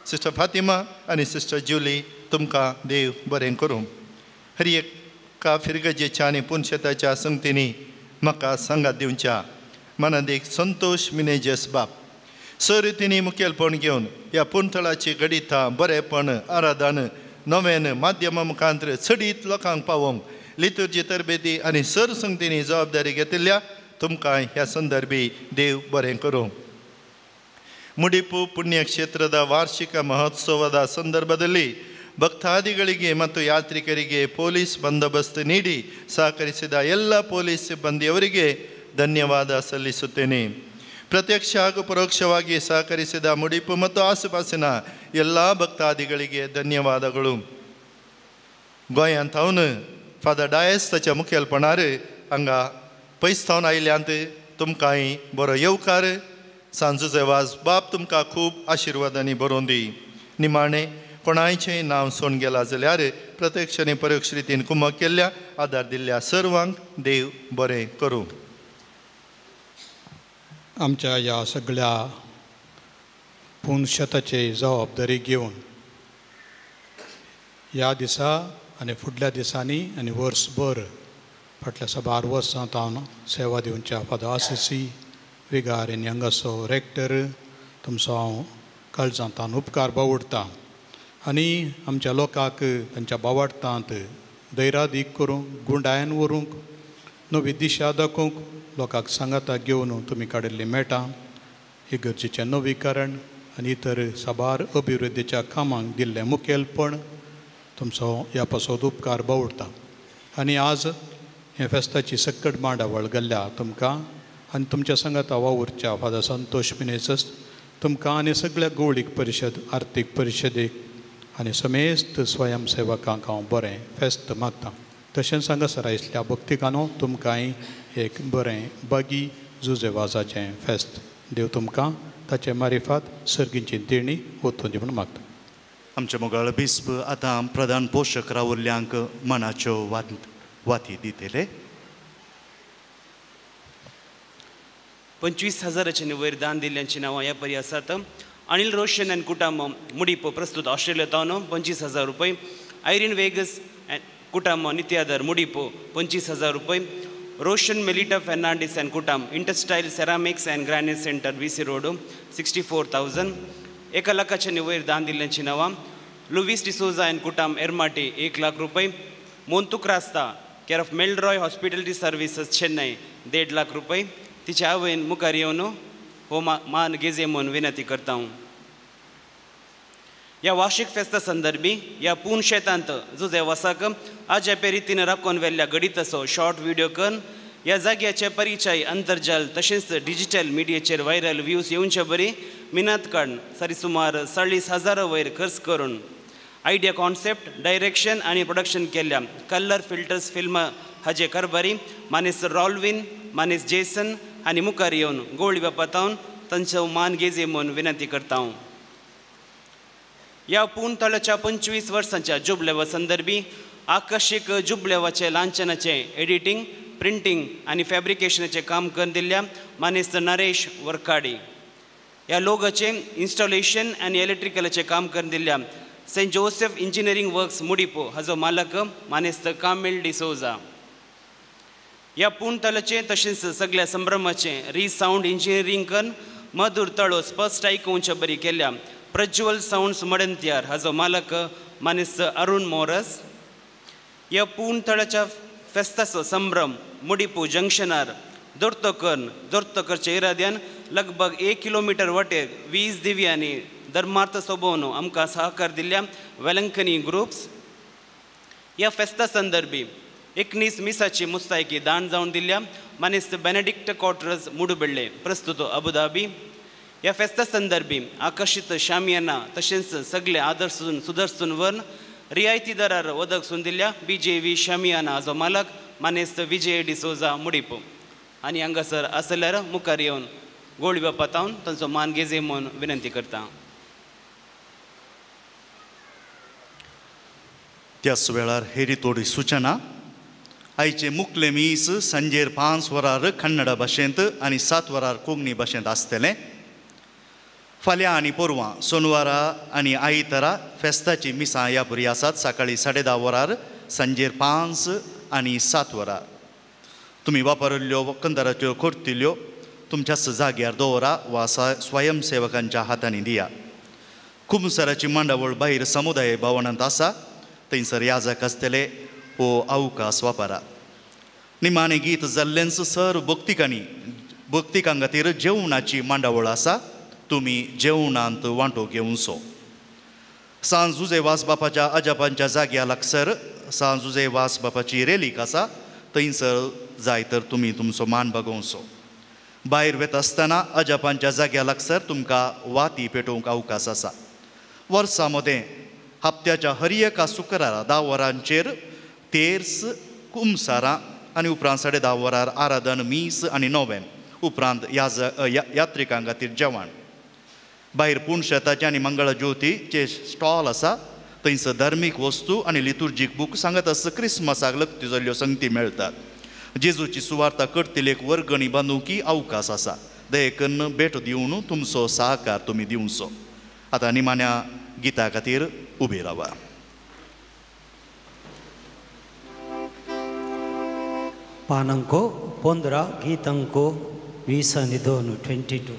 सिस्टर फातिमा आनी सिस्टर जुली तुमकां देव बरें करूं. हरी एका फिरगजेच्या आनी पुणशेताच्या संगतींनी म्हाका सांगात दिवच्या मनांदीक संतोष मिनेजस बाप सरितींनी मुखेलपण घेवन ह्या पुणथळाची गडिता बरेपण आराधन नवेन माध्यमा मुखांत्र चडीत लोकांक पावोवंक लितुर्जी तरबेती आनी सर संगतींनी जबाबदारी घेतिल्ल्या तुमकां ह्या संदर्भी देव बरें करूं. ಮುಡಿಪು ಪುಣ್ಯಕ್ಷೇತ್ರದ ವಾರ್ಷಿಕ ಮಹೋತ್ಸವದ ಸಂದರ್ಭದಲ್ಲಿ ಭಕ್ತಾದಿಗಳಿಗೆ ಮತ್ತು ಯಾತ್ರಿಕರಿಗೆ ಪೊಲೀಸ್ ಬಂದೋಬಸ್ತ್ ನೀಡಿ ಸಹಕರಿಸಿದ ಎಲ್ಲ ಪೊಲೀಸ್ ಸಿಬ್ಬಂದಿಯವರಿಗೆ ಧನ್ಯವಾದ ಸಲ್ಲಿಸುತ್ತೇನೆ. ಪ್ರತ್ಯಕ್ಷ ಹಾಗೂ ಪರೋಕ್ಷವಾಗಿ ಸಹಕರಿಸಿದ ಮುಡಿಪು ಮತ್ತು ಆಸುಪಾಸಿನ ಎಲ್ಲ ಭಕ್ತಾದಿಗಳಿಗೆ ಧನ್ಯವಾದಗಳು. गोंयांत हांव फादर डायस ताच्या मुखेलपणार हांगा पयस आयल्यांत तुमकांय बरो येवकार. सांजूचे वाज बाप तुमकां खूब आशिर्वादांनी बरोवन दी. निमाणें कोणायचेंय नांव सोडून गेलां जाल्यार प्रत्यक्ष आनी परोक्ष रितीन कुमक केल्ल्या आदार दिल्ल्या सर्वांक देव बरें करूं. आमच्या ह्या सगळ्या पुणशेताची जबाबदारी घेवन ह्या दिसा आनी फुडल्या दिसांनी आनी वर्सभर फाटल्या 12 वर्सां हांव सेवा दिवच्या फादर आसिसी विगार आनी हांगासो रेक्टर तुमचो हांव काळजांतान उपकार बावडटां आनी आमच्या लोकांक तांच्या बावडटांत दैरादीक करूंक गुंडायन व्हरूंक नवी दिशा दाखोवंक लोकांक सांगाता घेवन तुमी काडिल्ली मेळटा. ही गरजेचें नवीकरण आनी इतर साबार अभिवृद्धीच्या कामांक दिल्लें मुखेलपण तुमचो ह्या पासत उपकार बावडटा. आनी आज हे फेस्ताची सकट मांडावळ गेल्ल्या तुमकां आनी तुमच्या सांगाता वावुरच्या फादर संतोष मिनेजस तुमकां आनी सगळ्या गवळीक परिशद आर्थीक परिशदेक आनी समेस्त स्वयंसेवकांक हांव बरें फेस्त मागतां. तशेंच हांगासर आयिल्ल्या भक्तिकानो तुमकांय एक बरें बागी जुजेवाजाचें फेस्त देव तुमकां ताचे मारिफात सर्गींची देणी वचून दी म्हूण मागता. आमचे मोगाळ बिस्प आतां प्रधान पोशक रावुरल्यांक मनाच्यो वाती दितले. 25,000 वयर दान दिल्ल्यांची नांवां ह्या परी आसात. अनिल रोशन आनी कुटुंब मुडिपो प्रस्तुत ऑस्ट्रेलियांतावन 25,000 रुपये. आयरीन वेगस कुटुंब नित्यादर मुडिपो 25,000 रुपये. रोशन मेलिटा फेर्नांडीस एंड कुटुंब इंटस्टाईल ceramics and granite centre VC road 64,000. 1 लाखाच्या वयर दान दिल्ल्यांची नांवां लुवीस डिसोजा एंड कुटुंब एरमाटी 1 लाख रुपये. मोंतूक रास्ता care of Melroy hospitality services Chennai 1.5 lakh रुपये. तिच्या आवयन मुखार येवन हो मान गेजे म्हणून विनंती करता. ह्या वार्षिक फेस्ता संदर्भी ह्या पुणशेतांत जुजे वसाक आज ह्या रितीन राखून व्हेल्ल्या गडीतसो शॉर्ट व्हिडिओ करून ह्या जाग्याचे परिचय अंतर्जाल तशेंच डिजिटल मिडियाचेर व्हायरल व्ह्यूज येवचे बरी मिनात काडून सुमार 40,000 वयर खर्च करून आयडिया कॉन्सेप्ट डायरेक्शन आनी प्रोडक्शन केल्ल्या कलर फिल्टर्स फिल्म हाजे कारभारी मानेस रॉल्विन मानेस जेसन आनी मुखार येवन गवळी बापातावन तांचो मान घेजे म्हूण विनंती करता हांव. ह्या पूर्णतळाच्या 25 वर्सांच्या जुबलेवा संदर्भी आकर्षक जुबलेवाचे लांछनाचे एडिटींग प्रिंटींग आनी फॅब्रिकेशनाचें काम करून दिल्ल्या मानेस्त नरेश वरकाडी. ह्या लोगाचे इन्स्टॉलेशन आनी इलेक्ट्रिकलाचें काम करून दिल्ल्या सेंट जोसेफ इंजिनियरींग वर्क्स मुडिपो हाजो मालक मानेस्त कामिल डिसोजा. ह्या पूर्णतळाचे तशेंच सगळ्या संभ्रमाचें रिसावंड इंजिनियरींग करून मधुर तळो स्पश्ट आयकुंचे बरी केल्ल्या प्रज्वल सावंड्स मडंत्यार हाजो मालक मानेस्त अरुण मोरस. ह्या पूर्णतळाच्या फेस्ताचो संभ्रम मुडिपो जंक्शनार दोर्तोकरच्या इराद्यान लगभग 1 किलोमीटर वटेर 20 दिव्यांनी धर्मार्थ सोबोवन आमकां सहकार दिल्ल्या वेलंकनी ग्रुप्स. ह्या फेस्ता संदर्भी 19 मिसाची मुस्तायकी दान जावन दिल्ल्या मानेस्त बेनेडिक्ट क्वार्टर्स मुडुबेळे प्रस्तुत अबुधाबी. ह्या फेस्ता संदर्भी आकर्षित शामियाना तशेंच सगळे आदर्सून सुदर्शन वर्ण रियायती दरार वदकसून दिल्ल्या BJV शामियाना हाजो मालक मानेस्त विजय डिसोजा मुडिपो. आनी हांगासर आसल्यार मुखार येवन गवळी बापातावन तांचो मान घेजे म्हूण विनंती करता. त्याच वेळार हेरी थोडी सूचना. आयचे मुखले मीस सांजेर 5 वरार कन्नड भाशेंत आनी 7 वरार कोंकणी भाशेंत आसतलें. फाल्यां आनी परवां सोनवारा आनी आयतारा फेस्ताची मिसां ह्या बरी आसात. सकाळीं 10:30 वरार सांजेर 5 आनी 7 वरार. तुमी वापरल्ल्यो वखदाराच्यो करतिल्यो तुमच्याच जाग्यार दवरा वा स्वयंसेवकांच्या हातांनी दिया. कुमसाराची मांडावळ भायर समुदाय भवनांत आसा थंयसर याजक आसतले हो अवकाश वापरा. निमाणें गीत जाल्लेंच सर भक्तिकां खातीर जेवणाची मांडावळ आसा. तुमी जेवणांत वांटो घेवचो. सांजुजे वास बापाच्या अजापांच्या जाग्या लागसर सांजुजे वास बापाची रेलीक आसा थंयसर जाय तर तुमी तुमचो मान बगोवचो. भायर वेता आसतना अजापांच्या जाग्या लागसर तुमकां वाती पेटोवंक अवकाश आसा. वर्सा मदें हप्त्याच्या हर एका शुक्रारा 10 वरांचेर तेर्स कुमसारां आनी उपरांत 10:30 वरार आराधन मीस आनी नोवेन उपरांत यात्रिकां खातीर जेवण. भायर पुणशेताचे आनी मंगळ ज्योतीचे स्टॉल आसा थंयसर धर्मीक वस्तू आनी लितुर्जीक बूक सांगत आसता क्रिस्मसाक लगती जाल्ल्यो संगती मेळटात. जेजूची सुवार्ता करतलेक वर्गणी बांदूंकी अवकाश आसा. दये करून भेट दिवन तुमचो सहकार तुमी दिवचो. आतां निमाण्या गिता खातीर उबी रावा. पानांको 15 गीतांको 20 आनी 2 22.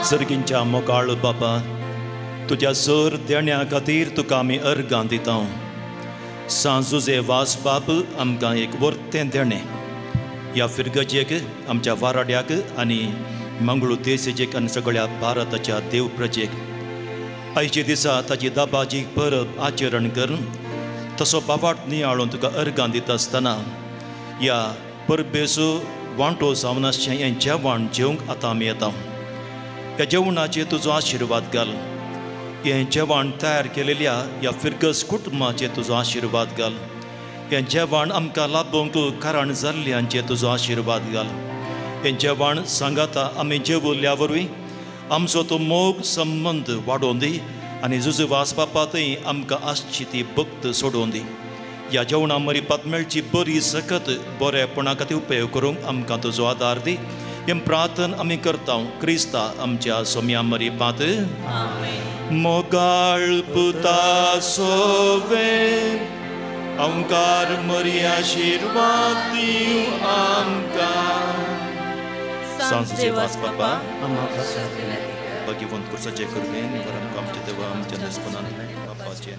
सर्गींच्या मोगाळ बापा तुझ्या सर देण्या खातीर तुका आमी अर्गां दिता. सांजुजे वास बाप आमकां एक वर्तें देणें ह्या फिरगजेक आमच्या वाराड्याक आनी मंगळू देशजेक आनी सगळ्या भारताच्या देव प्रजेक आयचे दिसा ताची दाबाजी परब आचरण करून तसो बाबाट नियाळून तुका अर्गां दिता आसतना ह्या परबेचो वांटो जावन आसचें हें जेवण जेवंक आतां आमी येता. ह्या जेवणाचेर तुजो आशिर्वाद घाल. हें जेवण तयार केलेल्या ह्या फिरगस कुटुंबाचेर तुजो आशिर्वाद घाल. हें जेवण आमकां लाभूंक कारण जाल्ल्यांचेर तुजो आशिर्वाद घाल. हें जेवण सांगाता आमी जेवल्या वरवीं आमचो तो मोग संबंद वाडोवन दी आनी झुज वाचपापातय आमकां आसची ती भक्त सोडून दी. ह्या जेवणा मरीपात मेळची बरी सकत बरेपणा खातीर उपयोग करूंक आमकां तुजो आदार दी. हें प्रार्थन आमी करता क्रिस्ता आमच्या सोम्या मरीपात. मोगाळ पुता सोवे ओंकार मरी आशिर्वाद दिवं आमकां. सांजे वाचपापा भगवंत कुर्साचे करुणे निवर आमच्या देवा आमच्या दसपणान बापाचे